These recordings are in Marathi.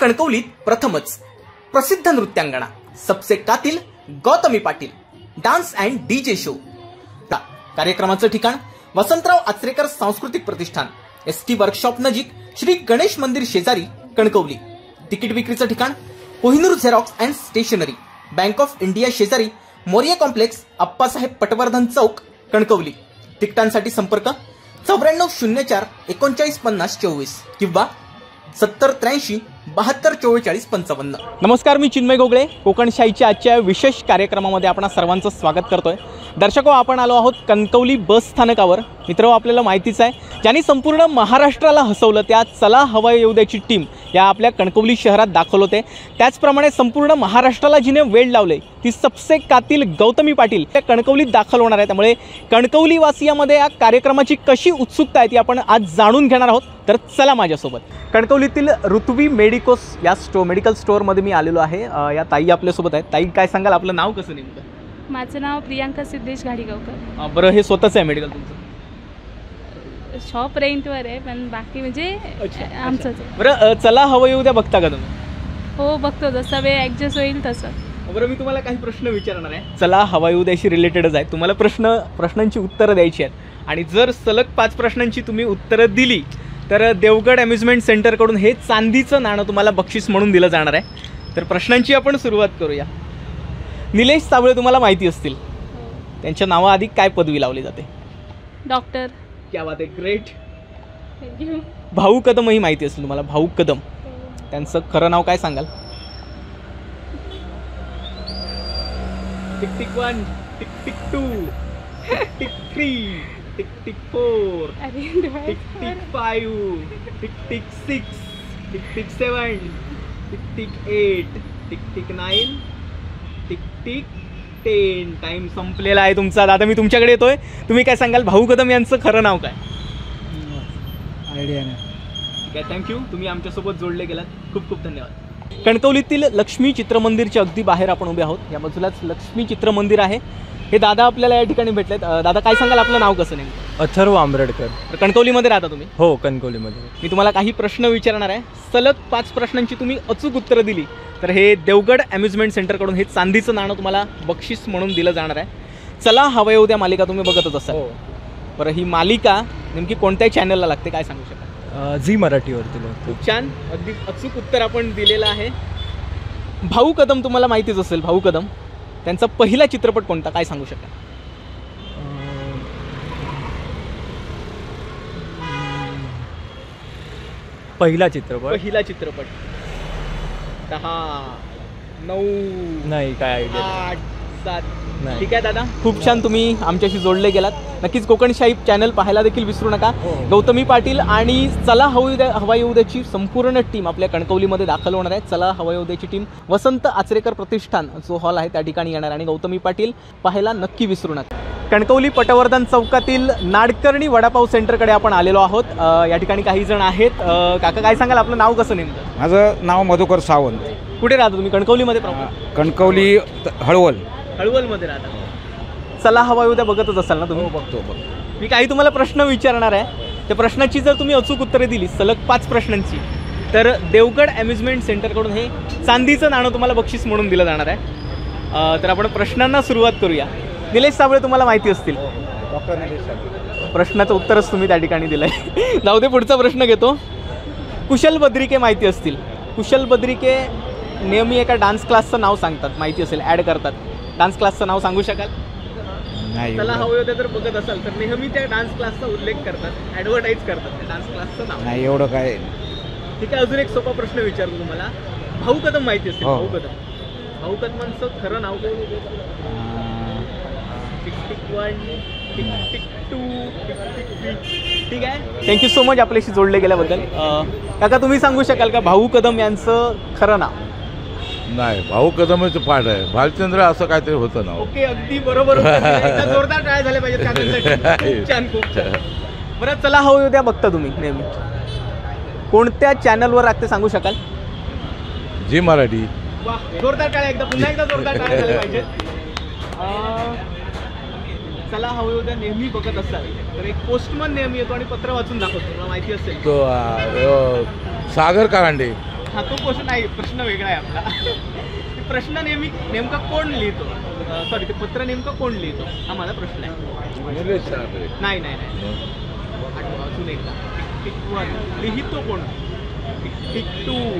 कणकवलीत प्रथमच प्रसिद्ध नृत्यांगना सबसे कातिल Gautami Patil dance and DJ show. कार्यक्रमाचं ठिकाण वसंतराव आचरेकर सांस्कृतिक प्रतिष्ठान एसटी वर्कशॉप नजीक श्री गणेश मंदिर शेजारी कणकवली। तिकीट विक्रीचं ठिकाण Kohinoor xerox and stationery bank of India शेजारी मोरिया कॉम्प्लेक्स अप्पासाहेब पटवर्धन चौक कणकवली। तिकिटांसाठी संपर्क 9404 3950 24 किंवा 7083 72 44 55। नमस्कार, मी चिन्मय गोगळे कोकणशाहीच्या आजच्या विशेष कार्यक्रमामध्ये आपणा सर्वांचं स्वागत करतोय। दर्शको, आपण आलो आहोत कणकवली बस स्थानकावर। मित्र, आपल्याला माहितीच आहे, ज्यांनी संपूर्ण महाराष्ट्राला हसवलं त्या चला हवा येऊ द्याची टीम या आपल्या कणकवली शहरात दाखल होते। त्याचप्रमाणे संपूर्ण महाराष्ट्राला जिने वेळ लावले ती सबसे कातिल गौतमी पाटील त्या कणकवलीत दाखल होणार आहे। त्यामुळे कणकवली वासियामध्ये या कार्यक्रमाची कशी उत्सुकता आहे ती आपण आज जाणून घेणार आहोत। तर चला माझ्यासोबत। कणकवलीतील ऋत्वी मेडिकोस या मेडिकल स्टोअरमध्ये मी आलेलो आहे। या ताई आपल्यासोबत आहेत। ताई, काय सांगाल, आपलं नाव कसं नेमकं? माझं नाव प्रियांका सिद्धेश घाडीगावकर। बरं, हे स्वतःच आहे मेडिकल तुमचं? शॉप रेंटवर आहे, पण बाकी म्हणजे आमचंच आहे। बरं, चला हवं येऊ द्या बघता का तुम्ही? हो, बघतो, जसा वेळ ॲडजस्ट होईल तसं। बरं, मी तुम्हाला काही प्रश्न विचारणार आहे। चला हवा येऊ द्याशी रिलेटेडच आहे। तुम्हाला प्रश्नांची उत्तरं द्यायची आहेत आणि जर सलग 5 प्रश्नांची तुम्ही उत्तरं दिली तर देवगड अम्युजमेंट सेंटरकडून हे चांदीचं नाणं तुम्हाला बक्षीस म्हणून दिलं जाणार आहे। तर प्रश्नांची आपण सुरुवात करूया। निलेश साबळे तुम्हाला माहिती असतील, त्यांच्या नावाआधी काय पदवी लावली जाते? डॉक्टर। क्या बात आहे, ग्रेट। थँक्यू। भाऊ कदम ही माहिती असेल तुम्हाला? भाऊ कदम, त्यांचं खरं नाव काय सांगाल? Tick tick 1, tick tick 2, tick tick 3, tick tick 4, tick tick 5, tick tick 6, tick tick 7, tick tick 8, tick tick 9, tick tick 10। Time संपलेला आहे तुमचा। दादा, मी तुमच्याकडे येतोय, तुम्ही काय सांगाल? भाऊ कदम यांचं खरं नाव काय? आयडिया नाही। ठीक आहे, थँक्यू, तुम्ही आमच्यासोबत जोडले गेलात, खूप खूप धन्यवाद। कणकवलीतील लक्ष्मी चित्रमंदिरच्या अगदी बाहेर आपण उभे आहोत। या बाजूलाच लक्ष्मी चित्रमंदिर आहे। हे दादा आपल्याला या ठिकाणी भेटलेत। दादा, काय सांगाल, आपलं नाव कसं? नाही, अथर्व आंबेडकर। कणकवलीमध्ये राहता तुम्ही? हो, कणकवलीमध्ये। मी तुम्हाला काही प्रश्न विचारणार आहे। सलग 5 प्रश्नांची तुम्ही अचूक उत्तरं दिली तर हे देवगड अम्युजमेंट सेंटरकडून हे चांदीचं नाणं तुम्हाला बक्षीस म्हणून दिलं जाणार आहे। चला हवा येऊ द्या मालिका तुम्ही बघतच असाल। बरं, ही मालिका नेमकी कोणत्या चॅनलला लागते, काय सांगू शकाल? झी मराठीवरती। खूप छान, अगदी अचूक उत्तर आपण दिलेलं आहे। भाऊ कदम तुम्हाला माहितीच असेल, भाऊ कदम त्यांचा पहिला चित्रपट कोणता, काय सांगू शकाल? पहिला चित्रपट 10, 9 नाही, काय आयडिया 8, 7। नाही। ठीक आहे दादा, खूप छान, तुम्ही आमच्याशी जोडले गेलात। नक्कीच कोकणशाही चॅनल पाहायला देखील विसरू नका। गौतमी पाटील आणि चला हवा येऊ द्याची संपूर्ण टीम आपल्या कणकवलीमध्ये दाखल होणार आहे। चला हवा येऊ द्याची टीम वसंत आचरेकर प्रतिष्ठान जो हॉल आहे त्या ठिकाणी येणार आणि गौतमी पाटील पाहायला नक्की विसरू नका। कणकवली पटवर्धन चौकातील नाडकर्णी वडापाव सेंटरकडे आपण आलेलो आहोत। या ठिकाणी काही जण आहेत। काका, काय सांगाल, आपलं नाव कसं? नेमकं माझं नाव मधुकर सावंत। कुठे राहता तुम्ही? कणकवलीमध्ये प्रॉपर? कणकवली हळवलमध्ये राहता। चला हवा येऊ द्या बघतच असाल ना तुम्ही? बघतो। मी काही तुम्हाला प्रश्न विचारणार आहे, त्या प्रश्नाची जर तुम्ही अचूक उत्तरे दिली सलग 5 प्रश्नांची तर देवगड अम्युजमेंट सेंटरकडून हे चांदीचं नाणं तुम्हाला बक्षीस म्हणून दिलं जाणार आहे। तर आपण प्रश्नांना सुरुवात करूया। निलेश साबळे तुम्हाला माहिती असतील, डॉक्टर निलेश साबळे। प्रश्नाचं उत्तरच तुम्ही त्या ठिकाणी दिलंय। जाऊ दे, पुढचा प्रश्न घेतो। कुशल बद्रिके माहिती असतील? कुशल बद्रिके नेहमी एका डान्स क्लासचं नाव सांगतात, माहिती असेल, ॲड करतात। डान्स क्लासचं नाव सांगू शकाल? नाही। त्याला हवं होतं तर बघत असाल तर नेहमी त्या डान्स क्लासचा उल्लेख करतात, ॲडव्हर्टाईज करतात त्या डान्स क्लासचं नाव। नाही, एवढं काय। ठीक आहे, अजून एक सोपा प्रश्न विचारतो तुम्हाला। भाऊ कदम माहिती असेल? भाऊ कदमांचं खरं नाव काय? Tick tick 1, tick tick 2, tick tick 3। ठीक आहे, थँक्यू सो मच आपल्याशी जोडले गेल्याबद्दल। काका, तुम्ही सांगू शकाल का भाऊ कदम यांचं खरं नाव? नाही, भाऊ कदमच पाठ आहे, भालचंद्र असं काहीतरी होतं ना। ओके, अगदी बरोबर। जोरदार टाळ्या झाल्या पाहिजेत काकांसाठी। खूप छान, खूप छान। बरं, चला हवं येऊ द्या बघता तुम्ही नेहमी कोणत्या चॅनलवर लागते सांगू शकाल? झी मराठी। वा, जोरदार टाळ्या, पुन्हा एकदा जोरदार टाळ्या झाल्या पाहिजेत। चला हवं उद्या नेहमी बघत असाल तर एक पोस्टमन नेहमी येतो आणि पत्र वाचून दाखवतो, तुम्हाला माहिती असेल तो सागर कारंडे। हा तो क्वेश्चन आहे, प्रश्न वेगळा आहे आपला. प्रश्न नेमका कोण लिहितो, सॉरी ते पत्र नेमकं कोण लिहितो हा माझा प्रश्न आहे. निलेश साबळे. नाही नाही नाही, आठवा अजून एकदा. टिक टिक 1 लिहितो कोण, टिक टिक 2,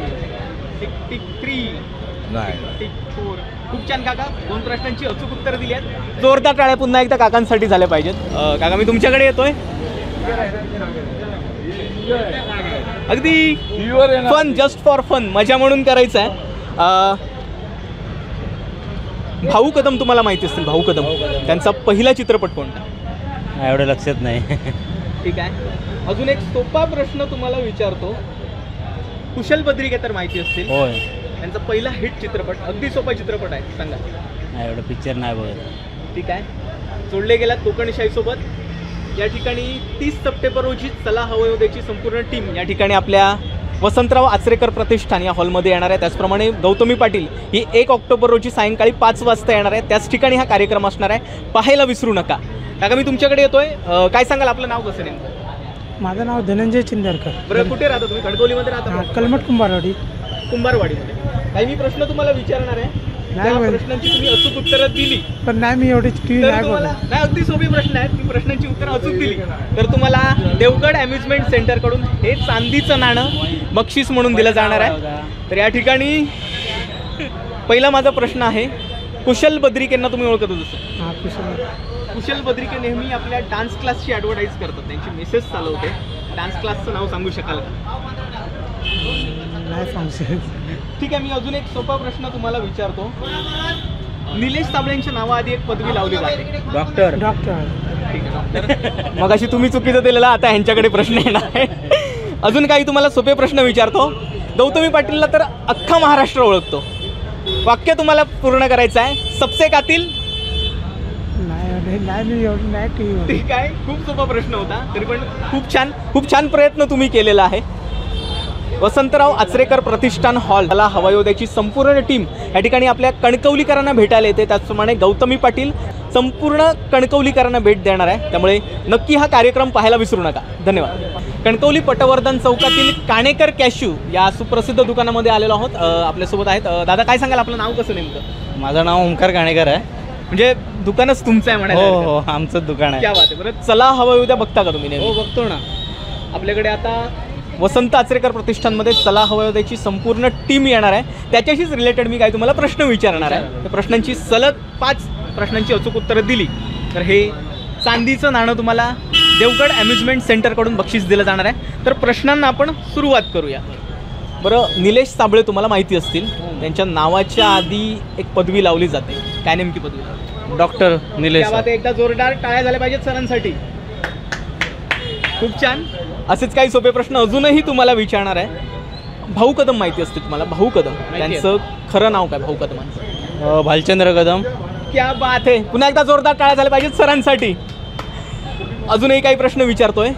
टिक टिक 3, नाही टिक 4. खूप छान काका, 2 प्रश्नांची अचूक उत्तर दिली आहेत. जोरदार टाळ्या पुन्हा एकदा काकांसाठी झाल्या पाहिजेत. काका मी तुमच्याकडे येतोय. अगदी फन, जस्ट फॉर फन, मजा म्हणून करायचं आहे. भाऊ कदम तुम्हाला माहिती असतील, भाऊ कदम त्यांचा पहिला चित्रपट कोणता? एवढं लक्षात नाही. ठीक आहे, अजून एक सोपा प्रश्न तुम्हाला विचारतो. कुशल बद्रिके तर माहिती असतील, होय. त्यांचा पहिला हिट चित्रपट, अगदी सोपा चित्रपट आहे, सांगा. एवढं पिक्चर नाही बघत. ठीक आहे, जोडले गेलात कोकणशाहीसोबत. या ठिकाणी 30 सप्टेंबर रोजी चला हवं येऊ द्याची संपूर्ण टीम या ठिकाणी आपल्या वसंतराव आचरेकर प्रतिष्ठान या हॉलमध्ये येणार आहे. त्याचप्रमाणे गौतमी पाटील ही 1 ऑक्टोबर रोजी सायंकाळी 5 वाजता येणार आहे. त्याच ठिकाणी हा कार्यक्रम असणार आहे, पाहायला विसरू नका. काका मी तुमच्याकडे येतोय, काय सांगाल आपलं नाव कसं नेमकं? माझं नाव धनंजय चिंदरकर. बरं, कुठे राहता तुम्ही? खडकोलीमध्ये राहता? कलमट कुंभारवाडी. कुंभारवाडीमध्ये. काही मी प्रश्न तुम्हाला विचारणार आहे, त्या प्रश्नांची तुम्ही अचूक उत्तरं दिली पण नाही, मी एवढी टीव्ही तर नाही तुम्हाला बघत. नाही, अगदी सोपे प्रश्न आहेत. ती प्रश्नांची उत्तरं अचूक दिली तर तुम्हाला देवगड अम्युजमेंट सेंटरकडून हे चांदीचं नाणं बक्षीस म्हणून दिलं जाणार आहे. तर या ठिकाणी पहिला माझा प्रश्न आहे, कुशल बद्रिकेंना तुम्ही ओळखत जसं? हां, कुशल. कुशल बद्रिके नेहमी आपल्या डान्स क्लासची ॲडव्हर्टाईज करतात, त्यांची मेसेज चालवते. डान्स क्लासचं नाव सांगू शकाल का? नाही सांगू शकत. ठीक आहे, मी अजून एक सोपा प्रश्न तुम्हाला विचारतो. निलेश साबळेंच्या नावाआधी एक पदवी लावली जाते, डॉक्टर. डॉक्टर. ठीक आहे डॉक्टर. मग अशी तुम्ही चुकीचं दिलेला, आता ह्यांच्याकडे प्रश्न येणार आहे. अजून काही तुम्हाला सोपे प्रश्न विचारतो. गौतमी पाटीलला तर अख्खा महाराष्ट्र ओळखतो. वाक्य तुम्हाला पूर्ण करायचं आहे. सबसे कातिल. नाही, मी एवढी नाही टीव्ही. ठीक आहे, खूप सोपा प्रश्न होता, तरी पण खूप छान प्रयत्न तुम्ही केलेला आहे. वसंतराव आचरेकर प्रतिष्ठान हॉल मला हवायोद्याची संपूर्ण टीम या ठिकाणी आपल्या कणकवलीकरांना भेटायला येते. त्याचप्रमाणे गौतमी पाटील संपूर्ण कणकवलीकरांना भेट देणार आहे, त्यामुळे नक्की हा कार्यक्रम पाहायला विसरू नका. धन्यवाद. कणकवली पटवर्धन चौकातील काणेकर कॅश्यू या सुप्रसिद्ध दुकानामध्ये आलेलो आहोत. आपल्यासोबत आहेत दादा. काय सांगाल आपलं नाव कसं नेमकं? माझं नाव ओंकार काणेकर आहे. म्हणजे दुकानच तुमचं आहे म्हणायला? हो, आमचं दुकान आहे. क्या बात आहे. बरं, चला हवं उद्या बघता का तुम्ही? हो, बघतो ना. आपल्याकडे आता वसंत आचरेकर प्रतिष्ठानमध्ये चला हवं द्यायची संपूर्ण टीम येणार आहे. त्याच्याशीच रिलेटेड मी काही तुम्हाला प्रश्न विचारणार आहे. त्या प्रश्नांची सलग 5 प्रश्नांची अचूक उत्तरं दिली तर हे चांदीचं नाणं तुम्हाला देवगड अम्युजमेंट सेंटरकडून बक्षीस दिलं जाणार आहे. तर प्रश्नांना आपण सुरुवात करूया. बरं, निलेश साबळे तुम्हाला माहिती असतील, त्यांच्या नावाच्या आधी एक पदवी लावली जाते. काय नेमकी पदवी? डॉक्टर निलेश. एकदा जोरदार टाळ्या झाल्या पाहिजेत सरांसाठी. खूप छान. असेच काही सोपे प्रश्न अजूनही तुम्हाला विचारणार आहे. भाऊ कदम माहिती असते तुम्हाला? भाऊ कदम त्यांचं खरं नाव काय भाऊ कदमांचं? भालचंद्र कदम. क्या बात आहे. पुन्हा एकदा जोरदार टाळ्या झाल्या पाहिजेत सरांसाठी. अजूनही काही प्रश्न विचारतोय.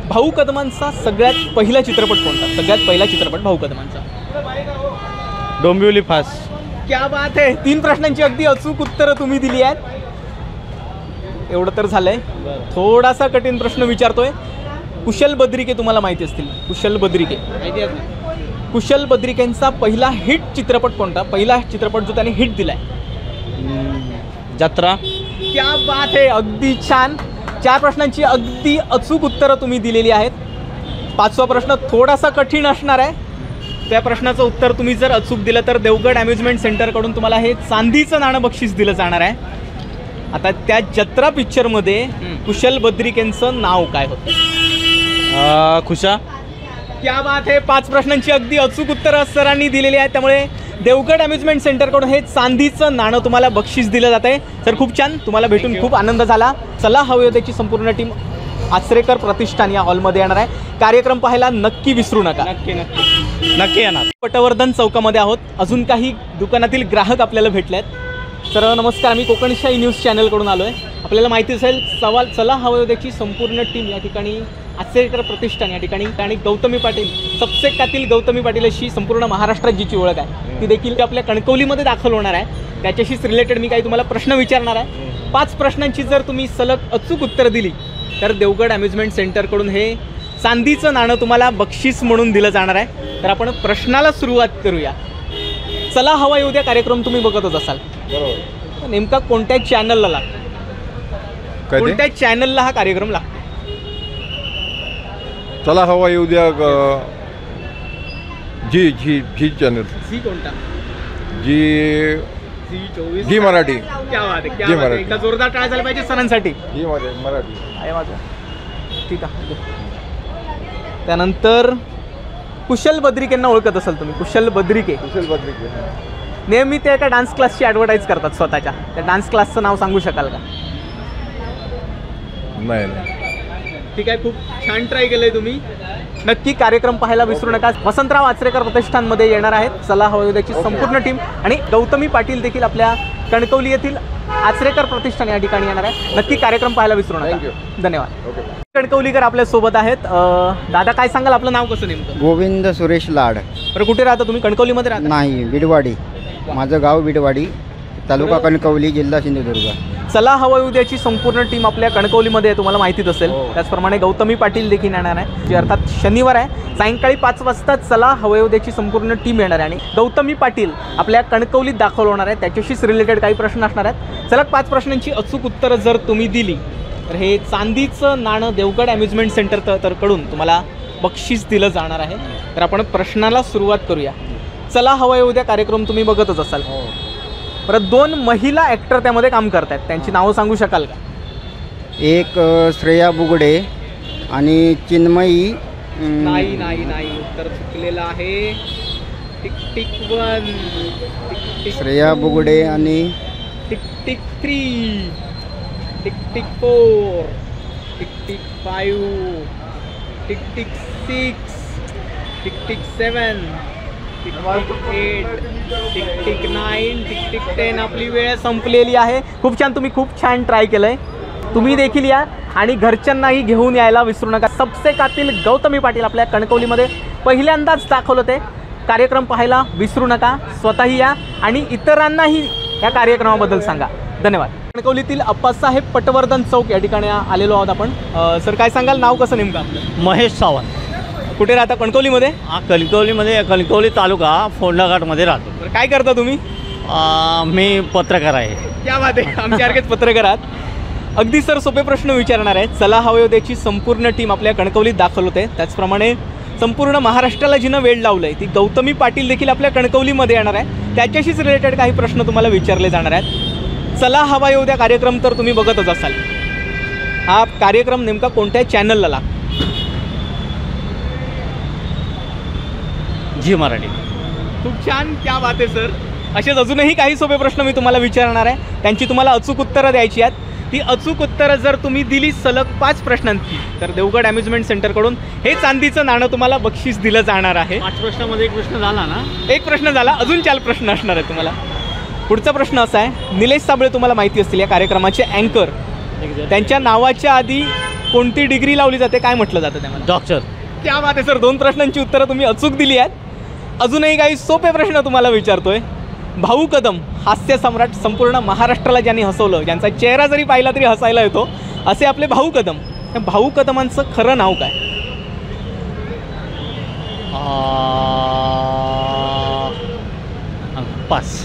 भाऊ कदमांचा सगळ्यात पहिला चित्रपट कोणता? सगळ्यात पहिला चित्रपट भाऊ कदमांचा? डोंबिवली फास. क्या बात आहे. 3 प्रश्नांची अगदी अचूक उत्तरं तुम्ही दिली आहेत. एवढं तर झालंय. थोडासा कठीण प्रश्न विचारतोय. कुशल बद्रिके तुम्हाला माहिती असतील? कुशल बद्रिके माहिती आहे? कुशल बद्रिकेंचा पहिला हिट चित्रपट कोणता? पहिला चित्रपट जो त्याने हिट दिलाय? जत्रा. क्या बात आहे. अगदी छान. 4 प्रश्नांची अगदी अचूक उत्तरं तुम्ही दिलेली आहेत. 5वा प्रश्न थोडासा कठीण असणार आहे. त्या प्रश्नाचं उत्तर तुम्ही जर अचूक दिलं तर देवगड अम्युजमेंट सेंटरकडून तुम्हाला हे चांदीचं नाणं बक्षीस दिलं जाणार आहे. आता त्या जत्रा पिक्चरमध्ये कुशल बद्रिकेंचं नाव काय होतं? खुशा. क्या बात आहे. 5 प्रश्नांची अगदी अचूक उत्तरं सरांनी दिलेली आहेत, त्यामुळे देवगड अम्युजमेंट सेंटरकडून हे चांदीचं नाणं तुम्हाला बक्षीस दिलं जात आहे. सर खूप छान, तुम्हाला भेटून खूप आनंद झाला. चला हवं त्याची संपूर्ण टीम आचरेकर प्रतिष्ठान या हॉलमध्ये येणार आहे. कार्यक्रम पाहायला नक्की विसरू नका. नक्की येणार. पटवर्धन चौकामध्ये आहोत. अजून काही दुकानातील ग्राहक आपल्याला भेटले आहेत. सर नमस्कार, मी कोकणशाही न्यूज चॅनलकडून आलो आहे. आपल्याला माहिती असेल चला हवं त्याची संपूर्ण टीम या ठिकाणी आचरेकर प्रतिष्ठान या ठिकाणी आणि गौतमी पाटील, सबसे कातिल गौतमी पाटील अशी संपूर्ण महाराष्ट्रात जिची ओळख आहे ती देखील आपल्या कणकवलीमध्ये दाखल होणार आहे. त्याच्याशीच रिलेटेड मी काही तुम्हाला प्रश्न विचारणार आहे. 5 प्रश्नांची जर तुम्ही सलग अचूक उत्तर दिली तर देवगड अम्युजमेंट सेंटरकडून हे चांदीचं नाणं तुम्हाला बक्षीस म्हणून दिलं जाणार आहे. तर आपण प्रश्नाला सुरुवात करूया. चला हवा येऊ द्या कार्यक्रम तुम्ही बघतच असाल, बरोबर. नेमका कोणत्या चॅनलला लागतो? कधी कोणत्या चॅनलला हा कार्यक्रम लागतो? चला हवा येऊ द्या. जी जी जी चॅनल. झी कोणता? जी झी 24. जी मराठी. क्या बात आहे, क्या जी बात आहे. मराठी. एकदा जोरदार टाळ्या झाल्या पाहिजे सरांसाठी. जी मराठी. आहे माझं. ठीक आहे. त्यानंतर कुशल बद्रिकेंना ओळखत असाल तुम्ही? कुशल बद्रिके कुशल बद्रिके. नेहमी ते एका डान्स क्लासची ॲडव्हर्टाईज करतात स्वतःच्या. त्या डान्स क्लासचं नाव सांगू शकाल का? नाही नाही. ठीक आहे, खूप छान ट्राय केलंय तुम्ही. नक्की कार्यक्रम पाहायला विसरू नका. वसंतराव आचरेकर प्रतिष्ठानमध्ये येणार आहेत चला हवा येऊ द्याची संपूर्ण टीम, आणि गौतमी पाटील देखील आपल्या कणकवली येथील आचरेकर प्रतिष्ठान या ठिकाणी येणार आहे. नक्की कार्यक्रम पाहायला विसरू नका. धन्यवाद. ओके. कणकवलीकर आपल्या सोबत आहेत. दादा काय सांगाल, आपलं नाव कसं नेमकं? गोविंद सुरेश लाड. बरं, कुठे राहता तुम्ही? कणकवलीमध्ये राहता? नाही, बिडवाडी. माझं गाव बिडवाडी, तालुका कणकवली, जिल्हा सिंधुदुर्ग. चला हवा येऊ द्याची संपूर्ण टीम आपल्या कणकवलीमध्ये आहे, तुम्हाला माहितीच असेल. त्याचप्रमाणे गौतमी पाटील देखील येणार आहे, जे अर्थात शनिवार आहे सायंकाळी 5 वाजता चला हवा येऊ द्याची संपूर्ण टीम येणार आहे. आणि गौतमी पाटील आपल्या कणकवलीत दाखल होणार आहे, त्याच्याशीच रिलेटेड काही प्रश्न असणार आहेत. चला 5 प्रश्नांची अचूक उत्तरं जर तुम्ही दिली तर हे चांदीचं नाणं देवगड अम्युजमेंट सेंटर कडून तुम्हाला बक्षीस दिलं जाणार आहे. तर आपण प्रश्नाला सुरुवात करूया. चला हवा येऊ द्या कार्यक्रम तुम्ही बघतच असाल. परत 2 महिला ॲक्टर त्यामध्ये काम करतात, त्यांची नावं सांगू शकाल का? एक श्रेया बुगडे आणि चिन्मयी. नाही नाही नाही, उत्तर चुकलेलं आहे. Tick tick 1, tick tick Shreya 2, Bugade आणि tick tick 3, tick tick 4, tick tick 5, tick tick 6, tick tick 7, tick tick 8, tick tick 9, tick tick 10. आपली वेळ संपलेली आहे. खूप छान, तुम्ही खूप छान ट्राय केलंय. तुम्ही देखील या आणि घरच्यांनाही घेऊन यायला विसरू नका. सबसे कातील गौतमी पाटील आपल्या कणकवलीमध्ये पहिल्यांदाच दाखवलं ते. कार्यक्रम पाहायला विसरू नका. स्वतःही या आणि इतरांनाही या कार्यक्रमाबद्दल सांगा. धन्यवाद. कणकवलीतील अप्पासाहेब पटवर्धन चौक या ठिकाणी आलेलो आहोत आपण. सर काय सांगाल, नाव कसं नेमकं आपलं? महेश सावंत. कुठे राहता? कणकवलीमध्ये? हा, कणकवलीमध्ये, कणकवली तालुका फोंडाघाटमध्ये राहतो. बरं, काय करता तुम्ही? मी पत्रकार आहे. क्या बात आहे, आमच्यासारखेच पत्रकार आहात. अगदी सर सोपे प्रश्न विचारणार आहे. चला हवा येऊ द्याची संपूर्ण टीम आपल्या कणकवलीत दाखल होते. त्याचप्रमाणे संपूर्ण महाराष्ट्राला जिनं वेळ लावलंय ती गौतमी पाटील देखील आपल्या कणकवलीमध्ये येणार आहे. त्याच्याशीच रिलेटेड काही प्रश्न तुम्हाला विचारले जाणार आहेत. चला हवा येऊ द्या कार्यक्रम तर तुम्ही बघतच असाल. हा कार्यक्रम नेमका कोणत्या चॅनलला लागतो? जी मराठी. खूप छान, क्या बात आहे सर. असेच अजूनही काही सोपे प्रश्न मी तुम्हाला विचारणार आहे, त्यांची तुम्हाला अचूक उत्तरं द्यायची आहेत. ती अचूक उत्तरं जर तुम्ही दिली सलग 5 प्रश्नांची तर देवगड अम्युजमेंट सेंटरकडून हे चांदीचं नाणं तुम्हाला बक्षीस दिलं जाणार आहे. 5 प्रश्नामध्ये 1 प्रश्न झाला ना? 1 प्रश्न झाला, अजून 4 प्रश्न असणार आहेत तुम्हाला. पुढचा प्रश्न असा आहे, निलेश साबळे तुम्हाला माहिती असतील या कार्यक्रमाचे अँकर. त्यांच्या नावाच्या आधी कोणती डिग्री लावली जाते, काय म्हटलं जातं त्यामध्ये? डॉक्टर. क्या बात आहे सर. 2 प्रश्नांची उत्तरं तुम्ही अचूक दिली आहेत. अजूनही काही सोपे प्रश्न तुम्हाला विचारतोय. भाऊ कदम हास्य सम्राट, संपूर्ण महाराष्ट्राला ज्यांनी हसवलं, ज्यांचा चेहरा जरी पाहिला तरी हसायला येतो, असे आपले भाऊ कदम. त्या भाऊ कदमांचं खरं नाव काय? पास.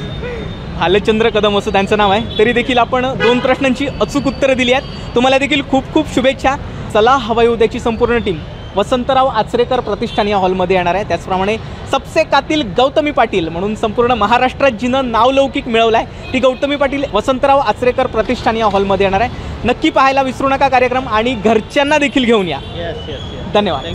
भालचंद्र कदम असं त्यांचं नाव आहे. तरी देखील आपण 2 प्रश्नांची अचूक उत्तरं दिली आहेत. तुम्हाला देखील खूप खूप शुभेच्छा. चला हवा येऊ द्याची संपूर्ण टीम वसंतराव आचरेकर प्रतिष्ठान या हॉलमध्ये येणार आहे. त्याचप्रमाणे सबसे कातील गौतमी पाटील म्हणून संपूर्ण महाराष्ट्रात जिनं नावलौकिक मिळवलं आहे ती गौतमी पाटील वसंतराव आचरेकर प्रतिष्ठान या हॉलमध्ये येणार आहे. नक्की पाहायला विसरू नका कार्यक्रम आणि घरच्यांना देखील घेऊन या. धन्यवाद.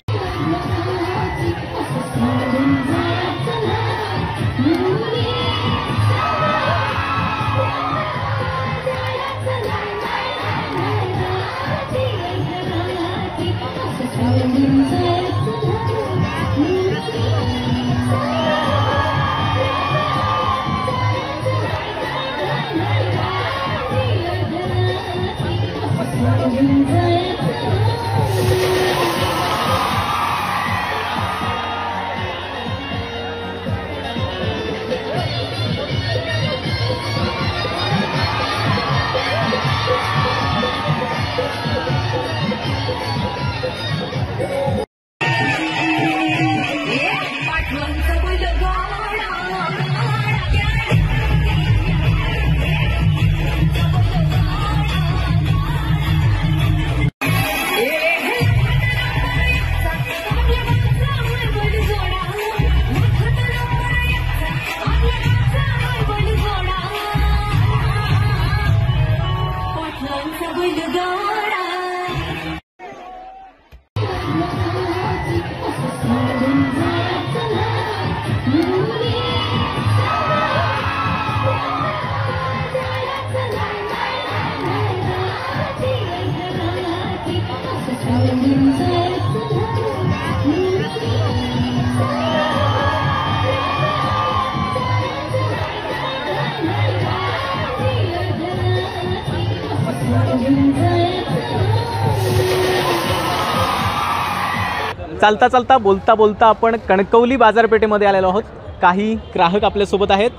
चालता चालता बोलता बोलता आपण कणकवली बाजारपेठेमध्ये आलेलो आहोत. काही ग्राहक आपल्यासोबत आहेत.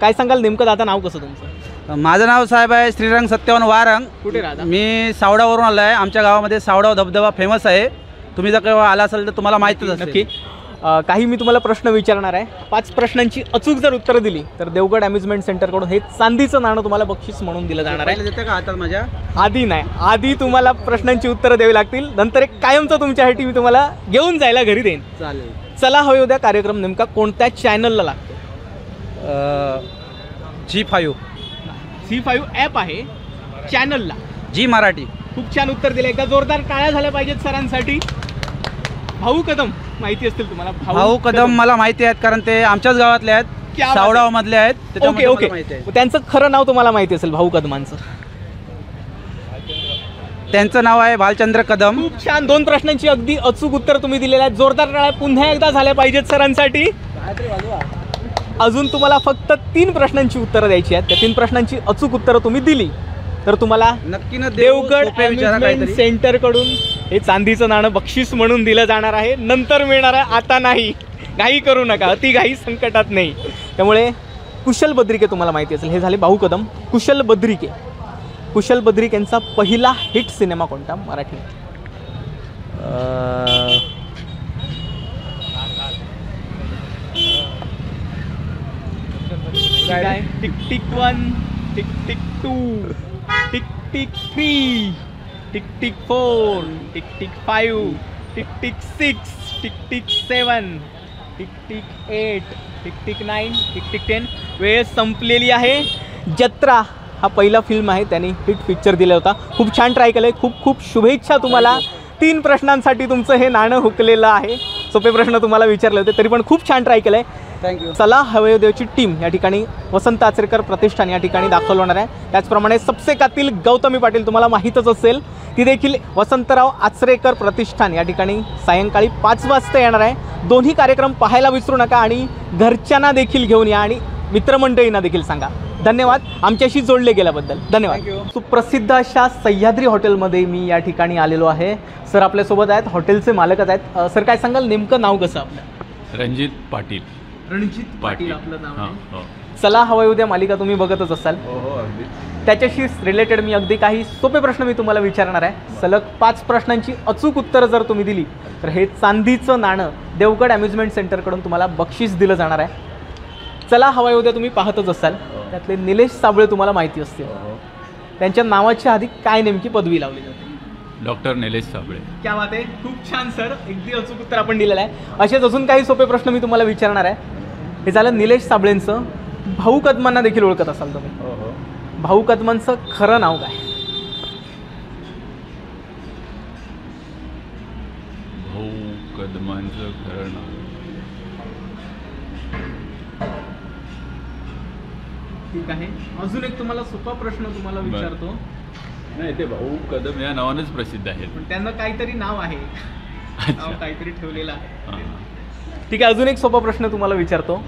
काय सांगाल नेमकं दादा नाव कसं तुमचं? माझं नाव साहेब आहे श्रीरंग सत्यवन वारंग. कुठे राहता? मी सावडावरून आलो आहे. आमच्या गावामध्ये सावडाव धबधबा फेमस आहे. तुम्ही जर केव्हा आला असेल तर तुम्हाला माहितीच असेल. नक्की. काही मी तुम्हाला प्रश्न विचारणार आहे. 5 प्रश्नांची अचूक जर उत्तरं दिली तर देवगड अम्युजमेंट सेंटरकडून हे चांदीचं नाणं तुम्हाला बक्षीस म्हणून दिलं जाणार आहे. देते का हातात माझ्या? आधी नाही, आधी तुम्हाला प्रश्नांची उत्तरं द्यावी लागतील. नंतर एक कायमचं तुमच्यासाठी मी तुम्हाला घेऊन जायला घरी देईन. चालेल. चला हवे उद्या कार्यक्रम नेमका कोणत्या चॅनलला लागतो? G5 C5 ॲप आहे, चॅनलला जी मराठी. खूप छान उत्तर दिलं. एकदा जोरदार टाळ्या झाल्या पाहिजेत सरांसाठी. भाऊ कदम माहिती असतील तुम्हाला? भाऊ कदम मला माहिती आहेत कारण ते आमच्याच गावातले आहेत, क्या सावडाव मधले आहेत. ओके त्याच्यामुळे ओके. मला माहिती आहे. त्यांचं खरं नाव तुम्हाला माहिती असेल भाऊ कदमांचं? त्यांचं नाव आहे भालचंद्र कदम. खूप छान. 2 प्रश्नांची अगदी अचूक उत्तर तुम्ही दिलेली आहेत. जोरदार टाळ्या पुन्हा एकदा झाल्या पाहिजेत सरांसाठी. अजून तुम्हाला फक्त 3 प्रश्नांची उत्तरं द्यायची आहेत. त्या 3 प्रश्नांची अचूक उत्तरं तुम्ही दिली तर तुम्हाला नक्की ना देवगड अम्युजमेंट सेंटरकडून हे चांदीचं नाणं बक्षीस म्हणून दिलं जाणार आहे. नंतर मिळणार आहे, आता नाही. घाई करू नका, अति घाई संकटात नाही. त्यामुळे कुशल बद्रिके तुम्हाला माहिती असेल. हे झाले भाऊ कदम. कुशल बद्रिके. कुशल बद्रिके यांचा पहिला हिट सिनेमा कोणता मराठी? काय? Tick tick 1, tick tick 2, tick tick 3, tick tick 4, tick tick 5, tick tick 6, tick tick 7, tick tick 8, tick tick 9, tick tick 10. वेळ संपलेली आहे. जत्रा हा पहिला फिल्म आहे, त्यांनी हिट पिक्चर दिला होता. खूप छान ट्राय केलं आहे. खूप खूप शुभेच्छा तुम्हाला. 3 प्रश्नांसाठी तुमचं हे नाणं हुकलेलं आहे. सोपे प्रश्न तुम्हाला विचारले होते तरी पण खूप छान ट्राय केलं आहे. थँक्यू. चला हवे देवची टीम या ठिकाणी वसंत आचरेकर प्रतिष्ठान या ठिकाणी दाखल होणार आहे. त्याचप्रमाणे सबसेकातील गौतमी पाटील तुम्हाला माहीतच असेल, ती देखील वसंतराव आचरेकर प्रतिष्ठान या ठिकाणी सायंकाळी 5 वाजता येणार आहे. दोन्ही कार्यक्रम पाहायला विसरू नका आणि घरच्यांना देखील घेऊन या आणि मित्रमंडळींना देखील सांगा. धन्यवाद आमच्याशी जोडले गेल्याबद्दल. धन्यवाद. सुप्रसिद्ध अशा सह्याद्री हॉटेलमध्ये मी या ठिकाणी आलेलो आहे. सर आपल्यासोबत आहेत, हॉटेलचे मालकच आहेत. सर काय सांगाल नेमकं नाव कसं आपलं? रणजित पाटील. रणजित पाटील आपलं नाव आहे. हो. चला हवं उद्या मालिका तुम्ही बघतच असाल. हो अगदी. त्याच्याशी रिलेटेड मी अगदी काही सोपे प्रश्न मी तुम्हाला विचारणार आहे. सलग 5 प्रश्नांची अचूक उत्तरं जर तुम्ही दिली तर हे चांदीचं नाणं देवगड अम्युजमेंट सेंटरकडून तुम्हाला बक्षीस दिलं जाणार आहे. चला हवा उद्या तुम्ही पाहतच असाल. त्यातले निलेश साबळे तुम्हाला माहिती असतील. त्यांच्या नावाच्या आधी काय नेमकी पदवी लावली जाते? डॉक्टर निलेश साबळे. क्या बात आहे. खूप छान सर, अगदी अचूक उत्तर आपण दिलेलं आहे. असेच अजून काही सोपे प्रश्न मी तुम्हाला विचारणार आहे. हे झालं निलेश साबळेंचं. भाऊ कदमांना देखील ओळखत असाल तुम्ही. भाऊ कदमांचं खरं नाव काय? भाऊ कदमांचं खरं नाव ठीक आहे. अजून एक तुम्हाला सोपा प्रश्न तुम्हाला विचारतो. नाही, ते भाऊ कदम या नावानेच प्रसिद्ध आहेत. पण त्यांना काहीतरी नाव आहे, नाव काहीतरी ठेवलेलं आहे. हां. ठीक आहे. अजून एक सोपा प्रश्न तुम्हाला विचारतो.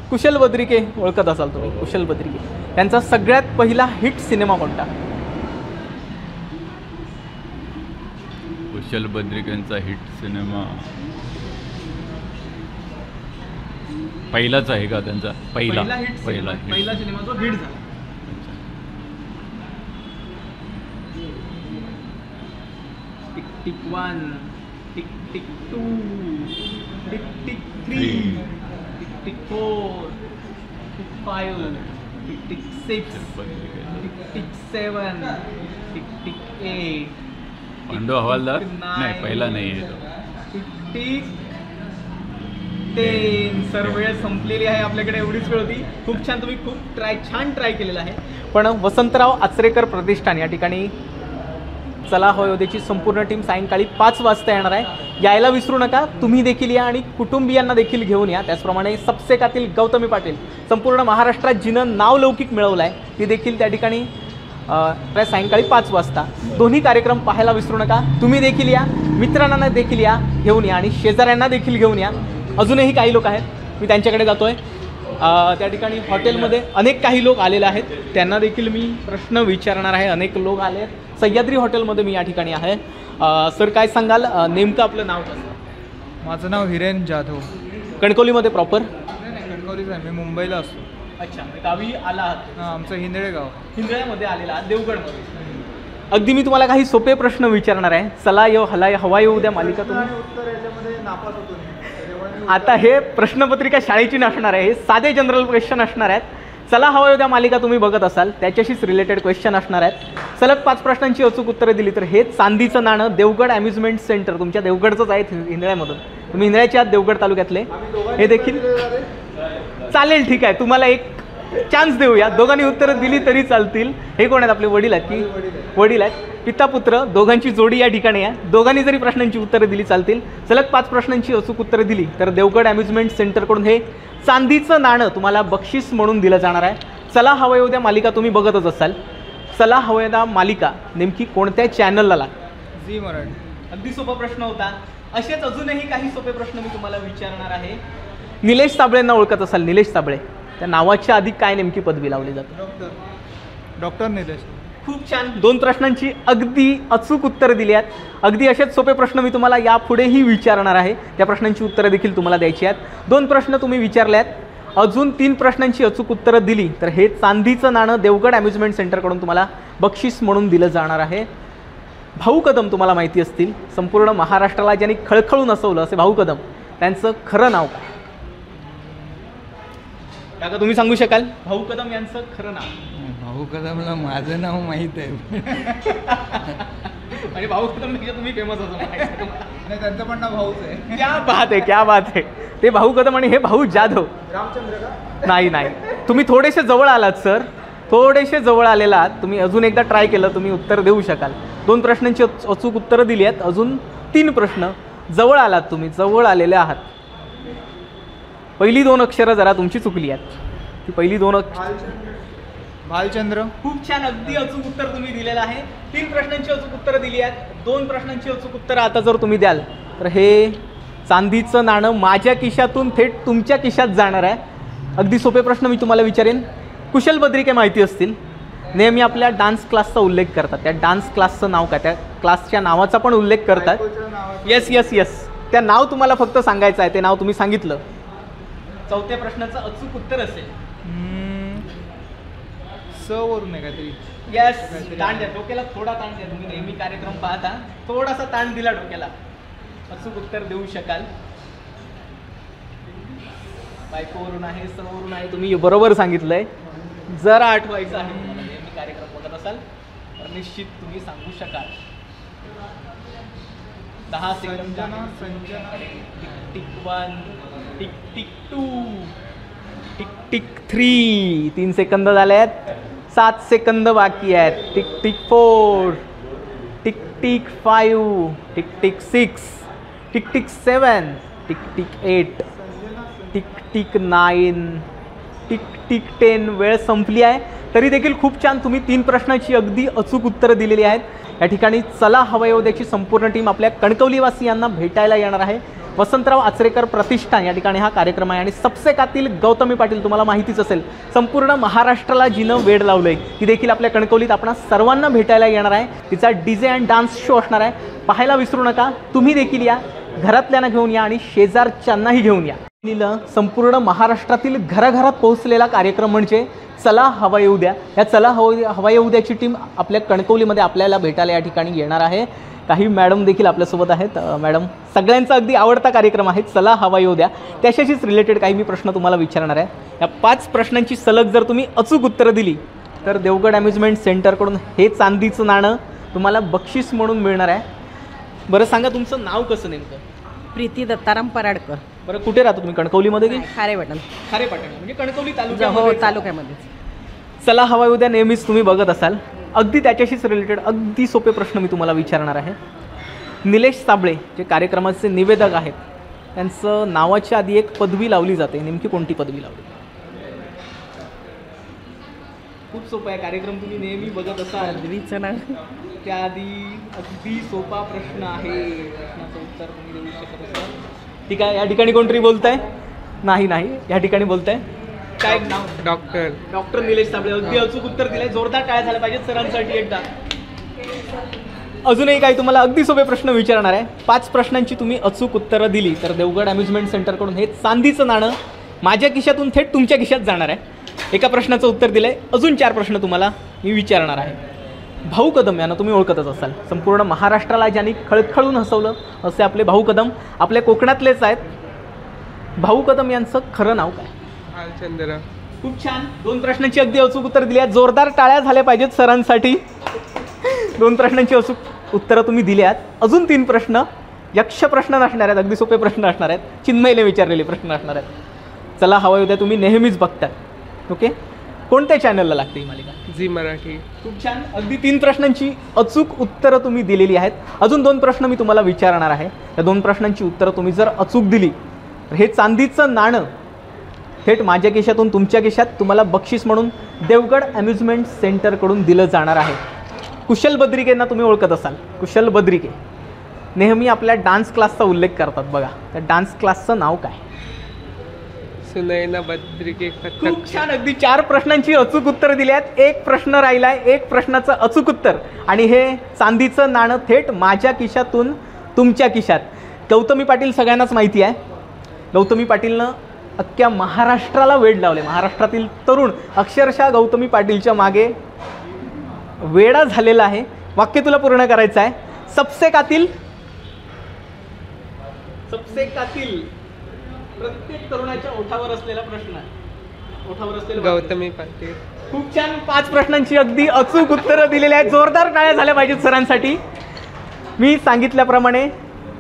कुशल बद्रिके ओळखत असाल तुम्ही. कुशल बद्रिके त्यांचा सगळ्यात पहिला हिट सिनेमा कोणता? कुशल बद्रिकेंचा हिट सिनेमा पहिलाच आहे का त्यांचा? पहिला हिट पहिला सिनेमा, पहिला सिनेमा जो हिट झाला. Tick tick 1, tick tick 2, tick tick 3, tick tick 4, tick 5, tick tick 6, tick tick 7, tick tick 8. Pandu हवालदार नाही, पहिला नाही आहे तो. Tick tick 10. सर वेळ संपलेली आहे. आपल्याकडे एवढीच वेळ होती. खूप छान, तुम्ही खूप छान ट्राय केलेलं आहे. पण वसंतराव आचरेकर प्रतिष्ठान या ठिकाणी चला हवं उद्याची संपूर्ण टीम सायंकाळी 5 वाजता येणार आहे. यायला विसरू नका. तुम्ही देखील या आणि कुटुंबियांना देखील घेऊन या. त्याचप्रमाणे सबसेकातील गौतमी पाटील, संपूर्ण महाराष्ट्रात जिनं नाव लौकिक मिळवलं आहे, ती देखील त्या ठिकाणी सायंकाळी 5 वाजता. दोन्ही कार्यक्रम पाहायला विसरू नका. तुम्ही देखील या, मित्रांना देखील या घेऊन या आणि शेजाऱ्यांना देखील घेऊन या. अजूनही काही लोक आहेत, मी त्यांच्याकडे जातो आहे. त्या ठिकाणी हॉटेलमध्ये अनेक काही लोक आलेले आहेत, त्यांना देखील मी प्रश्न विचारणार आहे. अनेक लोक आले आहेत. सह्याद्री हॉटेलमध्ये मी या ठिकाणी आहे. सर काय सांगाल, नेमकं आपलं नाव कसं? माझं नाव हिरेन जाधव. कणकवलीमध्ये प्रॉपर? नाही, कणकवलीच आहे, मी मुंबईला असतो. अच्छा, गावी आला आहात? हां, आमचं हिंदळे गाव. हिंदळ्यामध्ये आलेला आहात, देवगडमध्ये. अगदी मी तुम्हाला काही सोपे प्रश्न विचारणार आहे. चला येऊ हला हवा येऊ द्या मालिका तुम्ही. उत्तर याच्यामध्ये नापास होतो. आता हे प्रश्नपत्रिका शाळेची नसणार आहे, हे साधे जनरल क्वेश्चन असणार आहेत. चला हवा येऊ द्या मालिका तुम्ही बघत असाल, त्याच्याशीच रिलेटेड क्वेश्चन असणार आहेत. सलग 5 प्रश्नांची अचूक उत्तरे दिली तर हे चांदीचं नाणं देवगड अम्युजमेंट सेंटर, तुमच्या देवगडचंच आहे हिंदळ्यामधून, तुम्ही हिंदळ्याचे आहात देवगड तालुक्यातले, हे देखील चालेल. ठीक आहे, तुम्हाला एक चान्स देऊया. दोघांनी उत्तरं दिली तरी चालतील. हे कोण आहेत? आपले वडील आहेत की? वडील आहेत, पिता पुत्र दोघांची जोडी या ठिकाणी आहे. दोघांनी जरी प्रश्नांची उत्तरं दिली चालतील. सलग 5 प्रश्नांची अचूक उत्तरं दिली तर देवगड अम्युजमेंट सेंटरकडून हे चांदीचं नाणं तुम्हाला बक्षीस म्हणून दिलं जाणार आहे. चला हवा येऊ द्या मालिका तुम्ही बघतच असाल. चला हवा येऊ द्या मालिका नेमकी कोणत्या चॅनलला लागते? झी मराठी. अगदी सोपा प्रश्न होता. असेच अजूनही काही सोपे प्रश्न मी तुम्हाला विचारणार आहे. निलेश साबळेंना ओळखत असाल? निलेश साबळे, त्या नावाच्या आधी काय नेमकी पदवी लावली जाते? डॉक्टर निलेश. खूप छान. 2 प्रश्नांची अगदी अचूक उत्तरं दिली आहेत. अगदी असेच सोपे प्रश्न मी तुम्हाला यापुढेही विचारणार आहे. त्या प्रश्नांची उत्तरं देखील तुम्हाला द्यायची आहेत. 2 प्रश्न तुम्ही विचारले आहेत, अजून 3 प्रश्नांची अचूक उत्तरं दिली तर हे चांदीचं नाणं देवगड अम्युजमेंट सेंटरकडून तुम्हाला बक्षीस म्हणून दिलं जाणार आहे. भाऊ कदम तुम्हाला माहिती असतील, संपूर्ण महाराष्ट्राला ज्यांनी खळखळून हसवलं असे भाऊ कदम, त्यांचं खरं नाव काय? काका तुम्ही सांगू शकाल भाऊ कदम यांचं खरं नाव? भाऊ कदमला माझं नाव माहीत आहे. आणि भाऊ कदम म्हणजे तुम्ही फेमस असं नाही, त्यांचं पण नाव भाऊच आहे. क्या बात आहे, क्या बात आहे. ते भाऊ कदम आणि हे भाऊ जाधव. रामचंद्र का? नाही नाही, तुम्ही थोडेसे जवळ आलात सर, थोडेसे जवळ आलेला आहात. तुम्ही अजून एकदा ट्राय केलं तुम्ही उत्तर देऊ शकाल. 2 प्रश्नांची अचूक उत्तरं दिली आहेत, अजून 3 प्रश्न. जवळ आलात तुम्ही, जवळ आलेले आहात. पहिली 2 अक्षरं जरा तुमची चुकली आहेत. ती पहिली 2 अक्षर. भालचंद्र. खूप छान, अगदी अचूक उत्तर तुम्ही दिलेलं आहे. 3 प्रश्नांची अचूक उत्तरं दिली आहेत. 2 प्रश्नांची अचूक उत्तरं आता जर तुम्ही द्याल तर हे चांदीचं नाणं माझ्या खिशातून थेट तुमच्या खिशात जाणार आहे. अगदी सोपे प्रश्न मी तुम्हाला विचारेन. कुशल बद्रिके माहिती असतील, नेहमी आपल्या डान्स क्लासचा उल्लेख करतात. त्या डान्स क्लासचं नाव काय? त्या क्लासच्या नावाचा पण उल्लेख करतात. येस येस येस, त्या नाव तुम्हाला फक्त सांगायचं आहे. ते नाव तुम्ही सांगितलं 4थ्या प्रश्नाचं अचूक उत्तर असेल. स वरून आहे काहीतरी. येस, ताण द्या डोक्याला, थोडा ताण द्या. तुम्ही नेहमी कार्यक्रम पाहता, थोडासा ताण दिला डोक्याला, अचूक उत्तर देऊ शकाल. बायकोवरून आहे, सवरून आहे, तुम्ही बरोबर सांगितलंय. जरा आठवायचं आहे तुम्हाला, नेहमी कार्यक्रम बघत असाल तर निश्चित तुम्ही सांगू शकाल. 10 second. Tick tick 1, tick tick 2, tick tick 3. 3 second झाले आहेत. 7 सेकंद बाकी आहेत. Tick tick 4, tick tick 5, tick tick 6, tick tick 7, tick tick 8, tick tick 9, tick tick 10. वेळ संपली आहे. तरी देखील खूप छान तुम्ही 3 प्रश्नाची अगदी अचूक उत्तरं दिलेली आहेत. या ठिकाणी चला हवा येऊ द्याची संपूर्ण टीम आपल्या कणकवलीवासियांना भेटायला येणार आहे. वसंतराव आचरेकर प्रतिष्ठान या ठिकाणी हा कार्यक्रम आहे. आणि सबसेकातील गौतमी पाटील तुम्हाला माहितीच असेल, संपूर्ण महाराष्ट्राला जिनं वेड लावलंय, ती देखील आपल्या कणकवलीत आपणा सर्वांना भेटायला येणार आहे. तिचा डीजे अँड डान्स शो असणार आहे. पाहायला विसरू नका. तुम्ही देखील या, घरातल्यांना घेऊन या आणि शेजारच्यांनाही घेऊन या. संपूर्ण महाराष्ट्रातील घराघरात पोहोचलेला कार्यक्रम म्हणजे चला हवा येऊ द्या. या चला हवा येऊ द्याची टीम आपल्या कणकवलीमध्ये आपल्याला भेटायला या ठिकाणी येणार आहे. काही मॅडम देखील आपल्यासोबत आहेत. मॅडम, सगळ्यांचा अगदी आवडता कार्यक्रम आहे चला हवा येऊ द्या, त्याच्याशीच रिलेटेड काही मी प्रश्न तुम्हाला विचारणार आहे. या 5 प्रश्नांची सलग जर तुम्ही अचूक उत्तरं दिली तर देवगड अम्युजमेंट सेंटरकडून हे चांदीचं नाणं तुम्हाला बक्षीस म्हणून मिळणार आहे. बरं सांगा तुमचं नाव कसं नेमकं? प्रीती दत्ताराम पराडकर. बरं, कुठे राहतो तुम्ही? कणकवलीमध्ये की खारेपाटण? खारेपाटण म्हणजे कणकवली हो, तालुक्यामध्ये. तालुक्यामध्ये. चला हवा येऊ द्या नेहमीच तुम्ही बघत असाल. अगदी त्याच्याशीच रिलेटेड अगदी सोपे प्रश्न मी तुम्हाला विचारणार आहे. निलेश साबळे जे कार्यक्रमाचे निवेदक आहेत, त्यांचं नावाच्या आधी एक पदवी लावली जाते. नेमकी कोणती पदवी लावली? खूप सोपा आहे. कार्यक्रम तुम्ही नेहमी बघत असाल. पृथ्वीचं नाव त्याआधी अगदी सोपा प्रश्न आहे. प्रश्नाचं उत्तर तुम्ही देऊ शकत असाल. ठीक आहे. या ठिकाणी कोणतरी बोलताय? नाही या ठिकाणी बोलताय. काय नाव? डॉक्टर निलेश साबळे. अगदी अचूक उत्तर दिलंय. जोरदार टाळ्या झाल्या पाहिजेत सरांसाठी एकदा. अजूनही काही तुम्हाला अगदी सोपे प्रश्न विचारणार आहे. 5 प्रश्नांची तुम्ही अचूक उत्तरं दिली तर देवगड अम्युजमेंट सेंटरकडून हे चांदीचं नाणं माझ्या खिशातून थेट तुमच्या खिशात जाणार आहे. एका प्रश्नाचं उत्तर दिलंय. अजून 4 प्रश्न तुम्हाला मी विचारणार आहे. भाऊ कदम यांना तुम्ही ओळखतच असाल. संपूर्ण महाराष्ट्राला ज्यांनी खळखळून हसवलं असे आपले भाऊ कदम आपल्या कोकणातलेच आहेत. भाऊ कदम यांचं खरं नाव काय? भालचंद्र. खूप छान. 2 प्रश्नांची अगदी अचूक उत्तर दिली आहेत. जोरदार टाळ्या झाल्या पाहिजेत सरांसाठी. 2 प्रश्नांची अचूक उत्तरं तुम्ही दिली आहेत. अजून 3 प्रश्न यक्ष प्रश्न नसणार आहेत. अगदी सोपे प्रश्न असणार आहेत. चिन्मयने विचारलेले प्रश्न असणार आहेत. चला हवा उद्या तुम्ही नेहमीच बघतात. ओके. कोणत्या चॅनलला लागते ही मालिका? झी मराठी. खूप छान. अगदी 3 प्रश्नांची अचूक उत्तरं तुम्ही दिलेली आहेत. अजून 2 प्रश्न मी तुम्हाला विचारणार आहे. या 2 प्रश्नांची उत्तरं तुम्ही जर अचूक दिली तर हे चांदीचं नाणं थेट माझ्या खिशातून तुमच्या खिशात तुम्हाला बक्षीस म्हणून देवगड अम्युजमेंट सेंटरकडून दिलं जाणार आहे. कुशल बद्रिकेंना तुम्ही ओळखत असाल. कुशल बद्रिके नेहमी आपल्या डान्स क्लासचा उल्लेख करतात बघा. त्या डान्स क्लासचं नाव काय? सुनैना बद्रिके. खूप छान. अगदी 4 प्रश्नांची अचूक उत्तर दिली आहेत. 1 प्रश्न राहिलाय. 1 प्रश्नाचं अचूक उत्तर आणि हे चांदीचं नाणं थेट माझ्या खिशातून तुमच्या खिशात. गौतमी पाटील सगळ्यांनाच माहिती आहे. गौतमी पाटीलनं अख्ख्या महाराष्ट्राला वेड लावले. महाराष्ट्रातील तरुण अक्षरशः गौतमी पाटीलच्या मागे वेडा झालेला आहे. वाक्य तुला पूर्ण करायचं आहे. सबसे कातिल प्रत्येक तरुणाच्या ओठावर असलेला प्रश्न आहे. ओठावर असलेला गौतमी पाटील. खूप छान. 5 प्रश्नांची अगदी अचूक उत्तरं दिलेली आहेत. जोरदार टाळ्या झाल्या पाहिजेत सरांसाठी. मी सांगितल्याप्रमाणे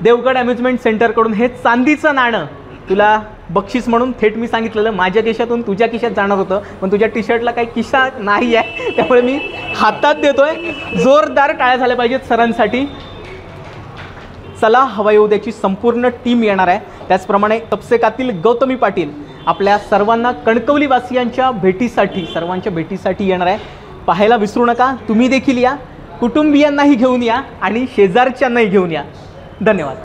देवगड अम्युजमेंट सेंटरकडून हे चांदीचं नाणं तुला बक्षीस म्हणून थेट मी सांगितलेलं माझ्या खिशातून तुझ्या खिशात जाणार होतं. पण तुझ्या टी शर्टला काही खिसा नाही आहे त्यामुळे मी हातात देतोय. जोरदार टाळ्या झाल्या पाहिजेत सरांसाठी. चला हवा येऊ द्याची संपूर्ण टीम येणार आहे. त्याचप्रमाणे सबसे कातिल गौतमी पाटील आपल्या सर्वांना कणकवलीवासियांच्या भेटीसाठी सर्वांच्या भेटीसाठी येणार आहे. पाहायला विसरू नका. तुम्ही देखील या. कुटुंबियांनाही घेऊन या आणि शेजारच्यांनाही घेऊन या. धन्यवाद.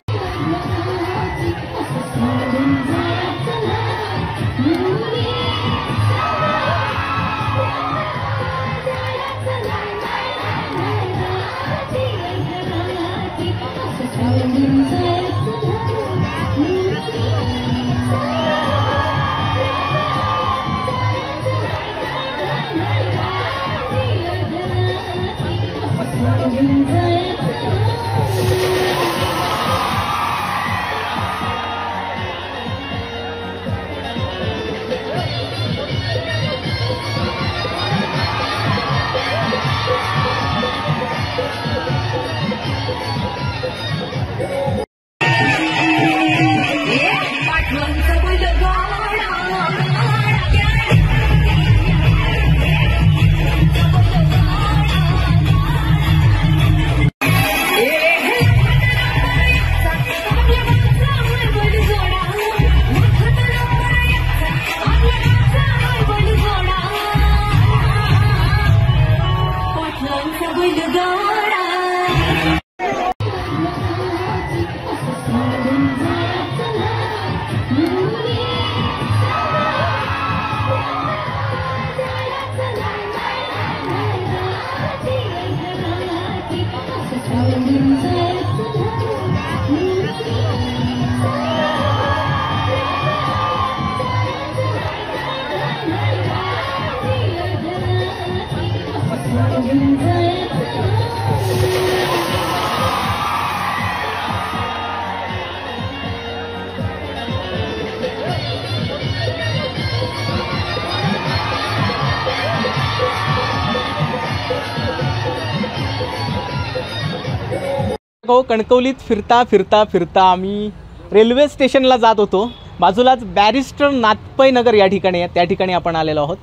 कणकवलीत फिरता फिरता फिरता आम्ही रेल्वे स्टेशनला जात होतो. बाजूलाच बॅरिस्टर नाथपै नगर या ठिकाणी आहे. त्या ठिकाणी आपण आलेलो आहोत.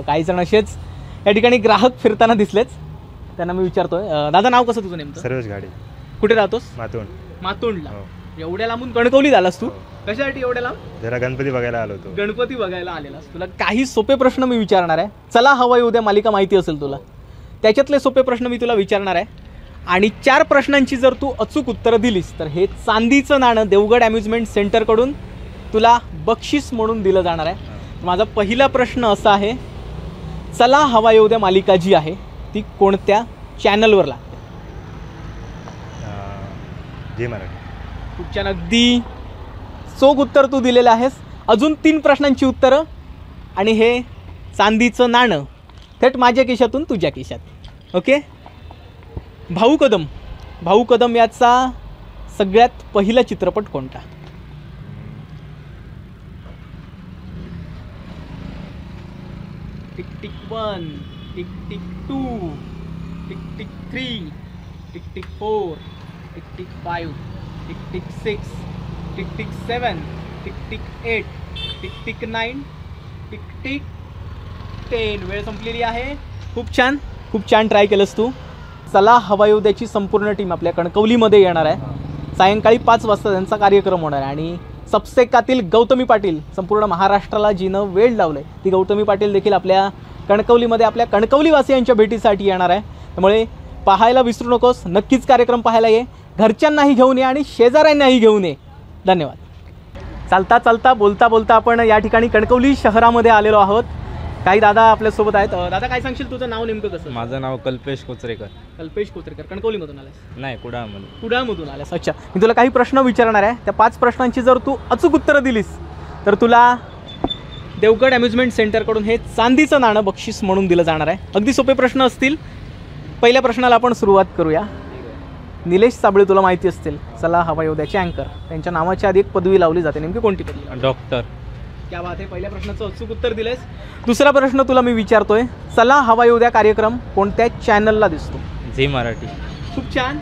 काही जण असेच या ठिकाणी ग्राहक फिरताना दिसलेच. त्यांना मी विचारतोय, दादा नाव कसं तुझं नेमकं? सर्वेश गाडी. कुठे राहतोस? मातोंडला. एवढ्या लांबून कणकवलीत आलास तू? कशासाठी एवढ्या लांब? जरा गणपती बघायला आलो होतो. गणपती बघायला आलेलास. तुला काही सोपे प्रश्न मी विचारणार आहे. चला हवा येऊ द्या मालिका माहिती असेल तुला, त्याच्यातले सोपे प्रश्न मी तुला विचारणार आहे आणि 4 प्रश्नांची जर तू अचूक उत्तरं दिलीस तर हे चांदीचं नाणं देवगड अम्युजमेंट सेंटरकडून तुला बक्षीस म्हणून दिलं जाणार आहे. माझा पहिला प्रश्न असा आहे, चला हवा येऊ द्या मालिका जी आहे ती कोणत्या चॅनलवर लागते? जी मराठी. खूप छान, अगदी चोख उत्तर तू दिलेलं आहेस. अजून 3 प्रश्नांची उत्तरं आणि हे चांदीचं नाणं थेट माझ्या खिशातून तुझ्या खिशात. ओके. भाऊ कदम याचा सगळ्यात पहिला चित्रपट कोणता? Tick tick 1, tick tick 2, tick tick 3, tick tick 4, tick tick 5, tick tick 6, tick tick 7, tick tick 8, tick tick 9, tick tick 10. वेळ संपलेली आहे. खूप छान ट्राय केलंस तू. चला हवा येऊ द्याची संपूर्ण टीम आपल्या कणकवलीमध्ये येणार आहे. सायंकाळी 5 वाजता त्यांचा कार्यक्रम होणार आहे आणि सबसेकातील गौतमी पाटील, संपूर्ण महाराष्ट्राला जिनं वेळ लावलंय ती गौतमी पाटील देखील आपल्या कणकवलीमध्ये आपल्या कणकवलीवासियांच्या भेटीसाठी येणार आहे. त्यामुळे पाहायला विसरू नकोस. नक्कीच कार्यक्रम पाहायला ये. घरच्यांनाही घेऊन ये आणि शेजाऱ्यांनाही घेऊन ये. धन्यवाद. चालता बोलता आपण या ठिकाणी कणकवली शहरामध्ये आलेलो आहोत. काही दादा आपल्यासोबत आहेत. दादा, काय सांगशील, तुझं नाव नेमकं कसं? माझं नाव कल्पेश कोचरेकर. कणकवलीमधून आलास? नाही, कुडाळमधून आलास. अच्छा. मी तुला काही प्रश्न विचारणार आहे. त्या 5 प्रश्नांची जर तू अचूक उत्तरं दिलीस तर तुला देवगड अम्युजमेंट सेंटरकडून हे चांदीचं नाणं बक्षीस म्हणून दिलं जाणार आहे. अगदी सोपे प्रश्न असतील. पहिल्या प्रश्नाला आपण सुरुवात करूया. निलेश साबळे तुला माहिती असतील, चला हवा येऊ द्याचे अँकर. त्यांच्या नावाच्या आधी एक पदवी लावली जाते. नेमकी कोणती पदवी? डॉक्टर. क्या बात आहे. पहिल्या प्रश्नाचं अचूक उत्तर दिलंयस. दुसरा प्रश्न तुला मी विचारतोय, चला हवा येऊ द्या कार्यक्रम कोणत्या चॅनलला दिसतो? झी मराठी. खूप छान.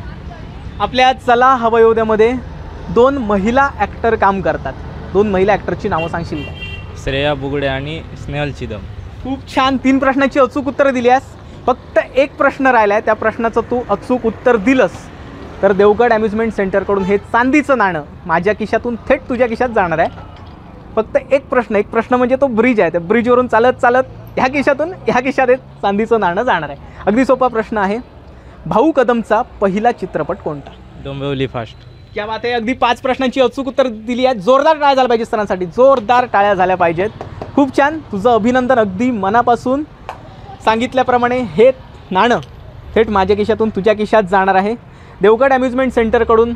आपल्या चला हवा येऊ द्यामध्ये 2 महिला ॲक्टर काम करतात. 2 महिला ॲक्टरची नावं सांगशील का? श्रेया बुगडे आणि स्नेहल चिदम. खूप छान. 3 प्रश्नाची अचूक उत्तरं दिली आहेस. फक्त एक प्रश्न राहिला आहे. त्या प्रश्नाचं तू अचूक उत्तर दिलंस तर देवगड अम्युजमेंट सेंटरकडून हे चांदीचं नाणं माझ्या खिशातून थेट तुझ्या खिशात जाणार आहे. फक्त एक प्रश्न म्हणजे तो ब्रिज आहे. त्या ब्रिजवरून चालत ह्या खिशातून ह्या खिशात एक चांदीचं नाणं जाणार आहे. अगदी सोपा प्रश्न आहे. भाऊ कदमचा पहिला चित्रपट कोणता? डोंबिवली फास्ट. क्या बात आहे. अगदी 5 प्रश्नांची अचूक उत्तर दिली आहे. जोरदार टाळ्या झाल्या पाहिजेत सरांसाठी. जोरदार टाळ्या झाल्या पाहिजेत. खूप छान. तुझं अभिनंदन. अगदी मनापासून. सांगितल्याप्रमाणे हे नाणं थेट माझ्या खिशातून तुझ्या खिशात जाणार आहे. देवगड अम्युजमेंट सेंटरकडून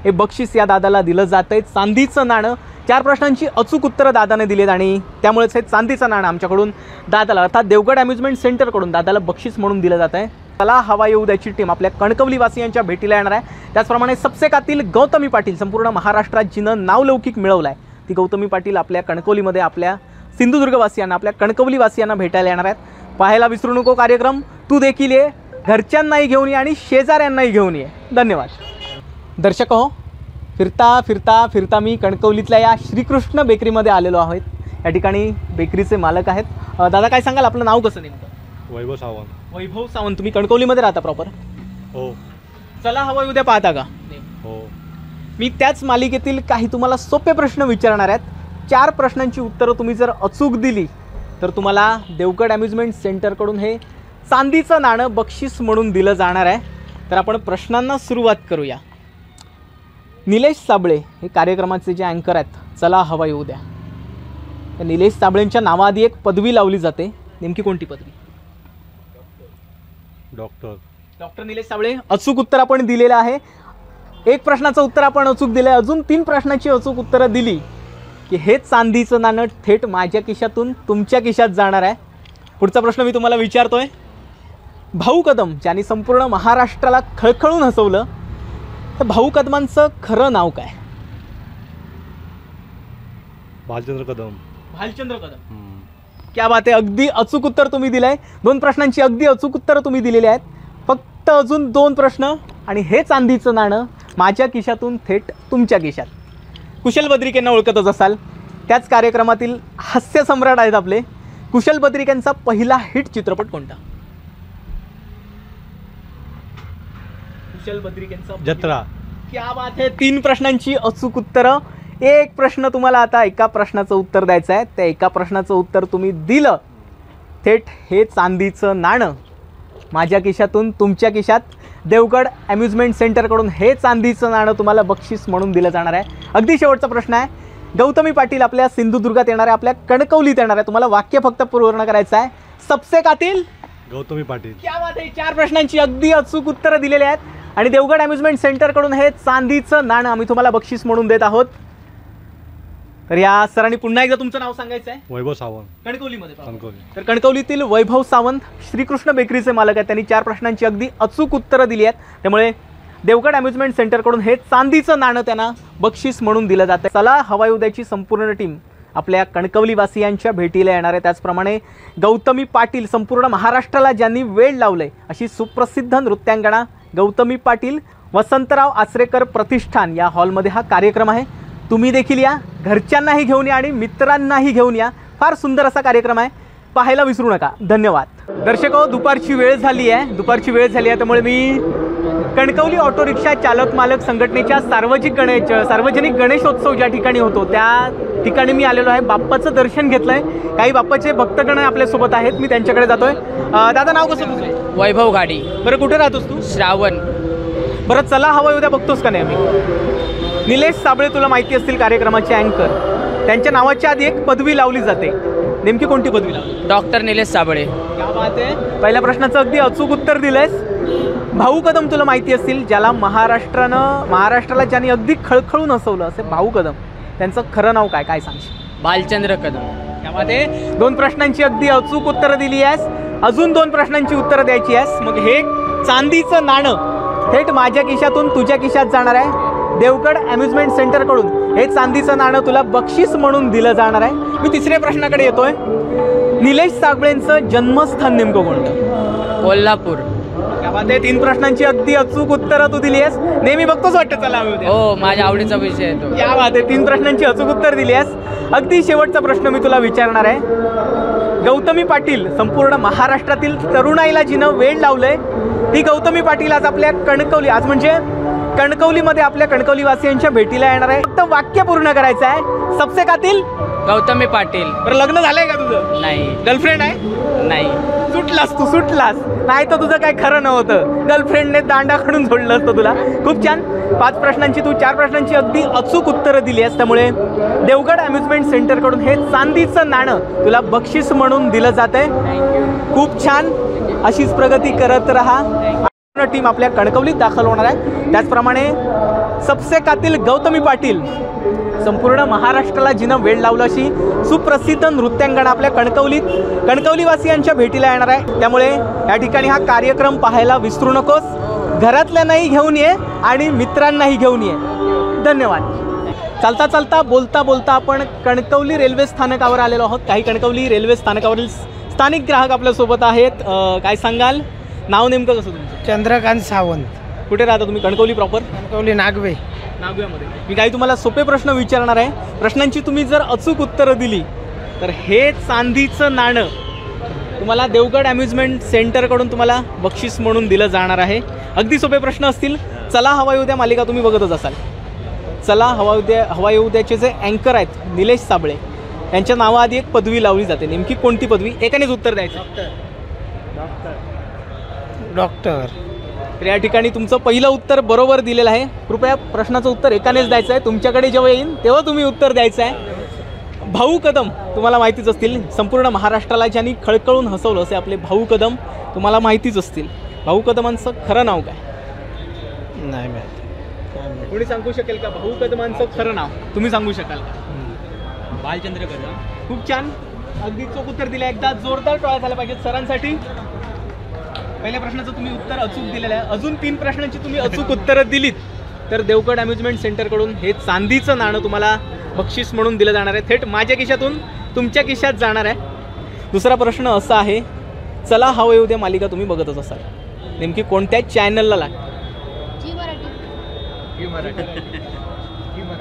हे बक्षीस या दादाला दिलं जातं आहे, चांदीचं नाणं. 4 प्रश्नांची अचूक उत्तरं दादाने दिलीत आणि त्यामुळेच हे चांदीचं नाणं आमच्याकडून दादाला, अर्थात देवगड अम्युजमेंट सेंटरकडून दादाला बक्षीस म्हणून दिलं जात आहे. चला हवा येऊ द्याची टीम आपल्या कणकवलीवासियांच्या भेटीला येणार आहे. त्याचप्रमाणे सबसेकातील गौतमी पाटील, संपूर्ण महाराष्ट्रात जिनं नावलौकिक मिळवलं आहे ती गौतमी पाटील आपल्या कणकवलीमध्ये आपल्या सिंधुदुर्गवासियांना, आपल्या कणकवलीवासियांना भेटायला येणार आहेत. पाहायला विसरू नको कार्यक्रम. तू देखील ये. घरच्यांनाही घेऊन ये आणि शेजाऱ्यांनाही घेऊन ये. धन्यवाद. दर्शक हो, फिरता मी कणकवलीतल्या या श्रीकृष्ण बेकरीमध्ये आलेलो आहोत. या ठिकाणी बेकरीचे मालक आहेत. दादा, काय सांगाल, आपलं नाव कसं नेमकं? वैभव सावंत. वैभव सावंत. तुम्ही कणकवलीमध्ये राहता प्रॉपर? हो. चला हवा येऊ द्या पाहता का? हो. मी त्याच मालिकेतील काही तुम्हाला सोपे प्रश्न विचारणार आहेत. 4 प्रश्नांची उत्तरं तुम्ही जर अचूक दिली तर तुम्हाला देवगड अम्युजमेंट सेंटरकडून हे चांदीचं नाणं बक्षीस म्हणून दिलं जाणार आहे. तर आपण प्रश्नांना सुरुवात करूया. निलेश साबळे हे कार्यक्रमाचे जे अँकर आहेत, चला हवा येऊ द्या, त्या निलेश साबळेंच्या नावाआधी एक पदवी लावली जाते. नेमकी कोणती पदवी? डॉक्टर निलेश साबळे. अचूक उत्तर आपण दिलेलं आहे. 1 प्रश्नाचं उत्तर आपण अचूक दिलं आहे. अजून 3 प्रश्नाची अचूक उत्तरं दिली की हे चांदीचं नाणं थेट माझ्या खिशातून तुमच्या खिशात जाणार आहे. पुढचा प्रश्न मी तुम्हाला विचारतोय. भाऊ कदम ज्यांनी संपूर्ण महाराष्ट्राला खळखळून हसवलं, तर भाऊ कदमांचं खरं नाव काय? भालचंद्र कदम. क्या बात आहे. अगदी अचूक उत्तर तुम्ही दिलंय. 2 प्रश्नांची अगदी अचूक उत्तरं तुम्ही दिलेली आहेत. फक्त अजून 2 प्रश्न आणि हे चांदीचं नाणं माझ्या खिशातून थेट तुमच्या खिशात. कुशल बद्रिकेंना ओळखतच असाल. त्याच कार्यक्रमातील हास्य सम्राट आहेत आपले. कुशल बद्रिकेंचा पहिला हिट चित्रपट कोणता? कुशल बद्रिकेंचा जत्रा. क्या बात आहे. 3 प्रश्नांची अचूक उत्तरं. एक प्रश्न तुम्हाला आता एका प्रश्नाचं उत्तर द्यायचं आहे. त्या एका प्रश्नाचं उत्तर तुम्ही दिलं थेट हे चांदीचं नाणं माझ्या खिशातून तुमच्या खिशात, देवगड अम्युजमेंट सेंटरकडून हे चांदीचं नाणं तुम्हाला बक्षीस म्हणून दिलं जाणार आहे. अगदी शेवटचा प्रश्न आहे. गौतमी पाटील आपल्या सिंधुदुर्गात येणार आहे, आपल्या कणकवलीत येणार आहे. तुम्हाला वाक्य फक्त पूर्ण करायचं आहे. सबसे कातिल गौतमी पाटील. क्या बात आहे. 4 प्रश्नांची अगदी अचूक उत्तरं दिलेली आहेत आणि देवगड अम्युजमेंट सेंटरकडून हे चांदीचं नाणं आम्ही तुम्हाला बक्षीस म्हणून देत आहोत. तर या सरांनी पुन्हा एकदा तुमचं नाव सांगायचं आहे. वैभव सावंत, कणकवलीमध्ये. कणकवली. तर कणकवलीतील वैभव सावंत श्रीकृष्ण बेकरीचे मालक आहेत. त्यांनी 4 प्रश्नांची अगदी अचूक उत्तरं दिली आहेत. त्यामुळे देवगड अम्युजमेंट सेंटरकडून हे चांदीचं नाणं त्यांना बक्षीस म्हणून दिलं जातं. चला हवाई उद्याची संपूर्ण टीम आपल्या कणकवलीवासियांच्या भेटीला येणार आहे. त्याचप्रमाणे गौतमी पाटील, संपूर्ण महाराष्ट्राला ज्यांनी वेळ लावलंय अशी सुप्रसिद्ध नृत्यांगणा गौतमी पाटील, वसंतराव आचरेकर प्रतिष्ठान या हॉलमध्ये हा कार्यक्रम आहे. तुम्ही देखील या, घरच्यांनाही घेऊन या आणि मित्रांनाही घेऊन या. फार सुंदर असा कार्यक्रम आहे, पाहायला विसरू नका. धन्यवाद. दर्शको, दुपारची वेळ झाली आहे, त्यामुळे मी कणकवली ऑटो रिक्षा चालक मालक संघटनेच्या सार्वजनिक गणेशोत्सव ज्या ठिकाणी होतो त्या ठिकाणी मी आलेलो आहे. बाप्पाचं दर्शन घेतलंय. काही बाप्पाचे भक्तगण आपल्यासोबत आहेत, मी त्यांच्याकडे जातोय. दादा, नाव कसं तुझं? वैभव गाडी. बरं, कुठे राहतोस तू? श्रावण. बरं, चला हवाई उद्या बघतोस का नाही? आम्ही निलेश साबळे, तुला माहिती असतील, कार्यक्रमाचे अँकर. त्यांच्या नावाच्या आधी एक पदवी लावली जाते. नेमकी कोणती पदवी लावली? डॉक्टर निलेश साबळे. क्या बात आहे. पहिल्या प्रश्नाचं अगदी अचूक उत्तर दिलंयस. भाऊ कदम तुला माहिती असतील, ज्याला महाराष्ट्राला ज्यांनी अगदी खळखळून हसवलं, असे भाऊ कदम. त्यांचं खरं नाव काय, काय सांगशील? बालचंद्र कदम. क्या बात आहे. 2 प्रश्नांची अगदी अचूक उत्तरं दिली आहेस. अजून 2 प्रश्नांची उत्तरं द्यायची आहेस. मग हे चांदीचं नाणं थेट माझ्या खिशातून तुझ्या खिशात जाणार आहे. देवगड अम्युजमेंट सेंटरकडून हे चांदीचं नाणं तुला बक्षीस म्हणून दिलं जाणार आहे. मी 3ऱ्या प्रश्नाकडे येतोय. निलेश साबळेंचं जन्मस्थान नेमकं कोणतं? कोल्हापूर. क्या बात आहे. 3 प्रश्नांची अगदी अचूक उत्तरं तू दिली आहेस. नेहमी बघतोच वाटतं चला हवाई उद्या. हो, माझ्या आवडीचा विषय आहे तो. क्या बात आहे. 3 प्रश्नांची अचूक उत्तर दिली आहेस. अगदी शेवटचा प्रश्न मी तुला विचारणार आहे. गौतमी पाटील, संपूर्ण महाराष्ट्रातील तरुणाईला जिनं वेळ लावलंय, ती गौतमी पाटील आज आपल्या कणकवली, आज म्हणजे कणकवलीमध्ये आपल्या कणकवलीवासियांच्या भेटीला येणार आहे. फक्त वाक्य पूर्ण करायचं आहे. सबसे कातिल गौतमी पाटील. बरं, लग्न झालंय का तुझं? नाही. गर्लफ्रेंड आहे? नाही. सुटलास. नाही तर तुझं काय खरं नव्हतं. गर्लफ्रेंडने दांडा काढून सोडलं असतं तुला. खूप छान. 5 प्रश्नांची तू 4 प्रश्नांची अगदी अचूक उत्तरं दिली आहेस. त्यामुळे देवगड अम्युजमेंट सेंटरकडून हे चांदीचं नाणं तुला बक्षीस म्हणून दिलं जातंय. खूप छान. अशीच प्रगती करत राहा. टीम आपल्या कणकवलीत दाखल होणार आहे. त्याचप्रमाणे सबसे कातिल गौतमी पाटील, संपूर्ण महाराष्ट्राला जिनं वेळ लावलं अशी सुप्रसिद्ध नृत्यांगणा आपल्या कणकवलीवासियांच्या भेटीला येणार आहे. त्यामुळे या ठिकाणी हा कार्यक्रम पाहायला विसरू नकोस. घरातल्यांनाही घेऊन ये आणि मित्रांनाही घेऊन ये. धन्यवाद. चालता बोलता आपण कणकवली रेल्वे स्थानकावर आलेलो आहोत. काही कणकवली रेल्वे स्थानकावरील स्थानिक ग्राहक आपल्यासोबत आहेत. काय सांगाल? नाव नेमकं कसं तुमचं? चंद्रकांत सावंत. कुठे राहता तुम्ही? कणकवली प्रॉपर? कणकवली नागवेमध्ये. मी काही तुम्हाला सोपे प्रश्न विचारणार आहे. प्रश्नांची तुम्ही जर अचूक उत्तरं दिली तर हे चांदीचं नाणं तुम्हाला देवगड अम्युजमेंट सेंटरकडून तुम्हाला बक्षीस म्हणून दिलं जाणार आहे. अगदी सोपे प्रश्न असतील. चला हवाई उद्या मालिका तुम्ही बघतच असाल. चला हवाई उद्याचे जे अँकर आहेत निलेश साबळे, यांच्या नावाआधी एक पदवी लावली जाते. नेमकी कोणती पदवी? एकानेच उत्तर द्यायचं. डॉक्टर. तर या ठिकाणी तुमचं पहिलं उत्तर बरोबर दिलेलं आहे. कृपया प्रश्नाचं उत्तर एकानेच द्यायचं आहे. तुमच्याकडे जेव्हा येईन तेव्हा तुम्ही उत्तर द्यायचं आहे. भाऊ कदम तुम्हाला माहितीच असतील. संपूर्ण महाराष्ट्राला ज्यांनी खळखळून हसवलं असे आपले भाऊ कदम तुम्हाला माहितीच असतील. भाऊ कदमांचं खरं नाव काय? नाही माहिती. कोणी सांगू शकेल का भाऊ कदमांचं खरं नाव? तुम्ही सांगू शकाल का? बालचंद्र कदम. खूप छान. अगदी चोख उत्तर दिलं. एकदा जोरदार टाळ्या झाल्या पाहिजेत सरांसाठी. पहिल्या प्रश्नाचं तुम्ही उत्तर अचूक दिलेलं आहे. अजून 3 प्रश्नांची तुम्ही अचूक उत्तरं दिलीत तर देवगड अम्युजमेंट सेंटरकडून हे चांदीचं नाणं तुम्हाला बक्षीस म्हणून दिलं जाणार आहे. थेट माझ्या खिशातून तुमच्या खिशात जाणार आहे. दुसरा प्रश्न असा आहे. चला हवाई उद्या मालिका तुम्ही बघतच असाल. नेमकी कोणत्या चॅनलला लागते?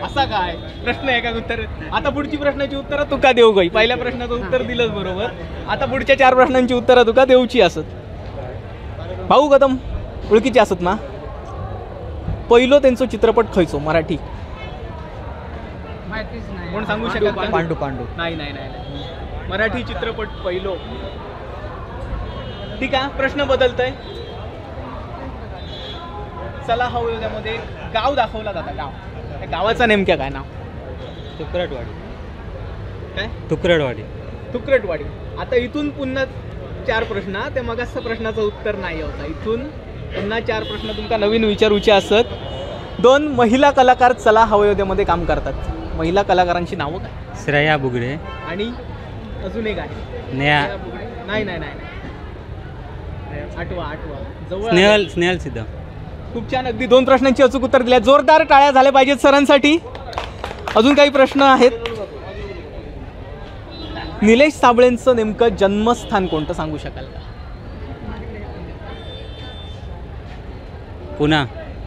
असा काय प्रश्न आहे का? उत्तर आता पुढची प्रश्नाची उत्तरं तुका देऊ गई. पहिल्या प्रश्नाचं उत्तर दिलंच बरोबर. आता पुढच्या 4 प्रश्नांची उत्तरं तुका देऊची असत. भाऊ कदम ओळखीचे असत ना? पहिलो त्यांचा चित्रपट खयचो? मराठी. कोण सांगू शकाल का? पांडू पांडू नाही नाही नाही नाही. मराठी चित्रपट पहिलो. ठीक आहे, प्रश्न बदलतोय. चला हवं युद्धामध्ये गाव दाखवला जाता. गाव, त्या गावाचं नेमक्या काय नाव? तुकरटवाडी. काय? तुकरटवाडी. तुकरटवाडी. आता इथून पुन्हा 4 प्रश्न. त्या मगाच्या प्रश्नाचं उत्तर नाही होता. इथून पुन्हा 4 प्रश्न तुमका नवीन विचारूचे असत. 2 महिला कलाकार चला हवयोध्यामध्ये काम करतात. महिला कलाकारांची नावं काय? श्रेया बुगडे आणि अजून एक आहे नेहा. नाही नाही नाही नाही. आठवा जवळ. स्नेहल सिद्धम. खूप छान. अगदी 2 प्रश्नांची अचूक उत्तर दिल्या. जोरदार टाळ्या झाल्या पाहिजेत सरांसाठी. अजून काही प्रश्न आहेत? निलेश साबळेंचं नेमकं जन्मस्थान कोणतं सांगू शकाल का? पुणा.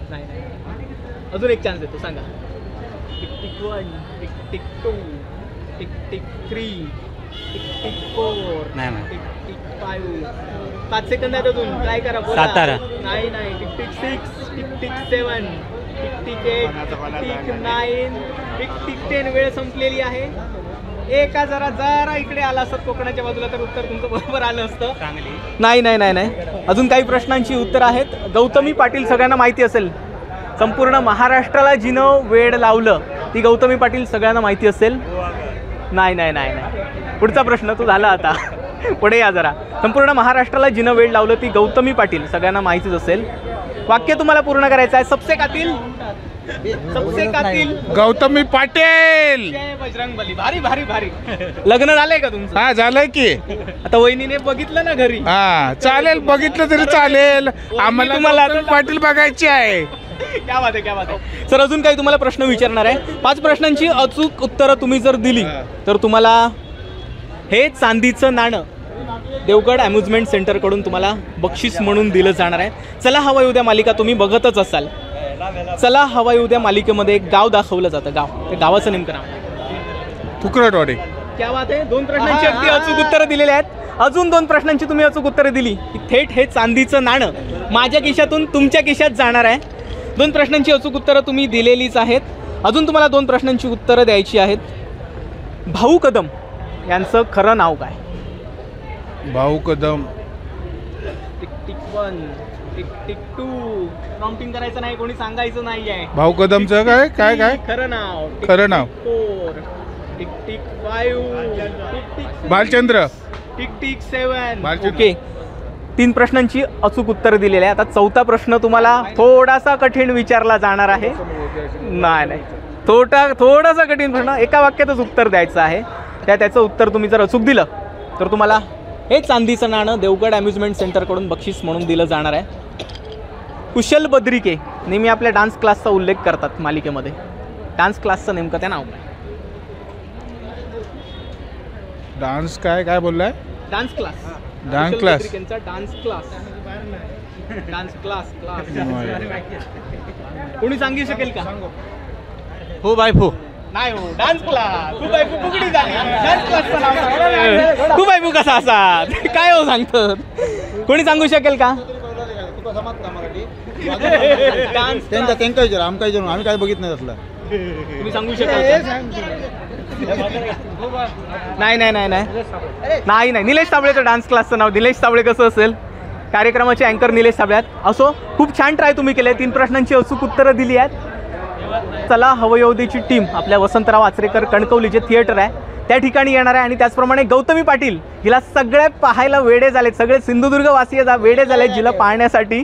नाही. अजून एक चान्स देतो, सांगा. Tick tick 1, tick tick 2, tick tick 3, tick tick 4, नाही. Tick tick 5. 5 सेकंद आहेत अजून. ट्राय करा. बोला. सातारा. नाही. Tick tick 6, tick tick 7, tick tick 8, tick 9, tick tick 10. वेळ संपलेली आहे. एका जरा इकडे आला असत कोकणाच्या बाजूला तर उत्तर तुमचं बरोबर आलं असतं. नाही. अजून काही प्रश्नांची उत्तर आहेत. गौतमी पाटील सगळ्यांना माहिती असेल. संपूर्ण महाराष्ट्राला जिनं वेड लावलं ती गौतमी पाटील सगळ्यांना माहिती असेल. नाही. पुढचा प्रश्न तो झाला आता. पुढे या जरा. संपूर्ण महाराष्ट्राला जिनं वेड लावलं ती गौतमी पाटील सगळ्यांना माहितीच असेल. वाक्य तुम्हाला पूर्ण करायचं आहे. सबसे कातिल गौतमी पाटील. जय बजरंगबली. भारी. लग्न झालंय का तुमचं? हा, झालंय की. आता वहिनीने बघितलं ना घरी. हा, चालेल, बघितलं तरी चालेल. आम्हाला तुम्हाला गौतमी पाटील बघायची आहे. क्या बात आहे. सर, अजून काही तुम्हाला प्रश्न विचारणार आहे. 5 प्रश्नांची अचूक उत्तरं तुम्ही जर दिली तर तुम्हाला हे चांदीचं नाणं देवगड अम्युजमेंट सेंटरकडून तुम्हाला बक्षीस म्हणून दिलं जाणार आहे. चला हवा येऊ द्या मालिका तुम्ही बघतच असाल. चला हवा येऊ द्या मालिकेमध्ये एक गाव दाखवलं जातं. गाव, त्या गावाचं नेमकं नाव? तुकरटवाडी. क्या बात आहे. 2 प्रश्नांची अगदी अचूक उत्तरं दिलेली आहेत. अजून 2 प्रश्नांची तुम्ही अचूक उत्तरं दिली की थेट हे चांदीचं नाणं माझ्या खिशातून तुमच्या खिशात जाणार आहे. 2 प्रश्नांची अचूक उत्तरं तुम्ही दिलेलीच आहेत. अजून तुम्हाला 2 प्रश्नांची उत्तरं द्यायची आहेत. भाऊ कदम यांचं खरं नाव काय? भाऊ Kadam. Tick tick 1, tick tick 2. Counting करायचं नाही, कोणी सांगायचं नाही आहे. भाऊ कदमचं काय खरं नाव? खरं नाव 4, tick tick 5, tick tick Bhalchandra. Tick tick 7. Okay. 3 प्रश्नांची अचूक उत्तर दिलेली आहे. आता 4था प्रश्न तुम्हाला थोडासा कठीण विचारला जाणार आहे. नाही. थोडासा कठीण प्रश्न. एका वाक्यातच उत्तर द्यायचं आहे. त्याचं उत्तर तुम्ही जर अचूक दिलं तर तुम्हाला हे चांदीचं नाणं देवगड अम्युजमेंट सेंटरकडून बक्षीस म्हणून दिलं जाणार आहे. कुशल बद्रिके नेहमी आपल्या डान्स क्लासचा उल्लेख करतात मालिकेमध्ये. डान्स क्लासचं नेमकं त्या नाव काय? डान्स काय बोललाय? Dance class. Dance class. कोणी सांगू शकेल का? हो बायफो. नाही हो, डान्स क्लास. तू बायको फुगडी झाली. डान्स क्लासचं नाव. तू बायको कसा असा काय हो सांगतात? कोणी सांगू शकेल का? डान्स त्यांना विचार. आम्ही काय बघित नाही असलं. तुम्ही सांगू शकाल? नाही. निलेश साबळेचं डान्स क्लासचं नाव. निलेश साबळे कसं असेल? कार्यक्रमाचे अँकर निलेश साबळे. असो, खूप छान ट्राय तुम्ही केले. 3 प्रश्नांची अचूक उत्तरं दिली आहेत. चला हवयोधीची टीम आपल्या वसंतराव आचरेकर कणकवली जे थिएटर आहे त्या ठिकाणी येणार आहे. आणि त्याचप्रमाणे गौतमी पाटील हिला सगळे पाहायला वेडे झालेत. सगळे सिंधुदुर्गवासीय वेडे झालेत जिला पाहण्यासाठी.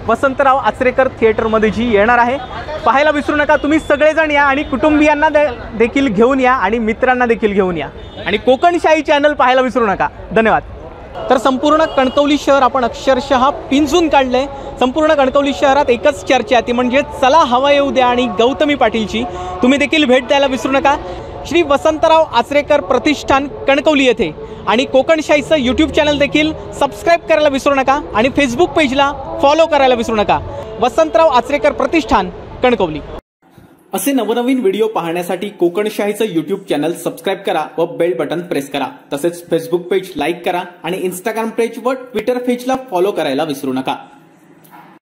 वसंतराव आचरेकर थिएटरमध्ये जी येणार आहे, पाहायला विसरू नका. तुम्ही सगळेजण या आणि कुटुंबियांना देखील घेऊन या आणि मित्रांना देखील घेऊन या. आणि कोकणशाही चॅनल पाहायला विसरू नका. धन्यवाद. तर संपूर्ण कणकवली शहर आपण अक्षरशः पिंजून काढलंय. संपूर्ण कणकवली शहरात एकच चर्चा ती म्हणजे चला हवा येऊ द्या आणि गौतमी पाटीलची. तुम्ही देखील भेट द्यायला विसरू नका. श्री वसंतराव आचरेकर प्रतिष्ठान कणकवली येथे. आणि कोकणशाहीचं यूट्यूब चॅनल देखील सबस्क्राईब करायला विसरू नका आणि फेसबुक पेजला फॉलो करायला विसरू नका. वसंतराव आचरेकर प्रतिष्ठान कणकवली. असे नवनवीन व्हिडिओ पाहण्यासाठी कोकणशाहीचं यूट्यूब चॅनल सबस्क्राईब करा व बेल बटन प्रेस करा. तसेच फेसबुक पेज लाईक करा आणि इंस्टाग्राम पेज व ट्विटर पेजला फॉलो करायला विसरू नका.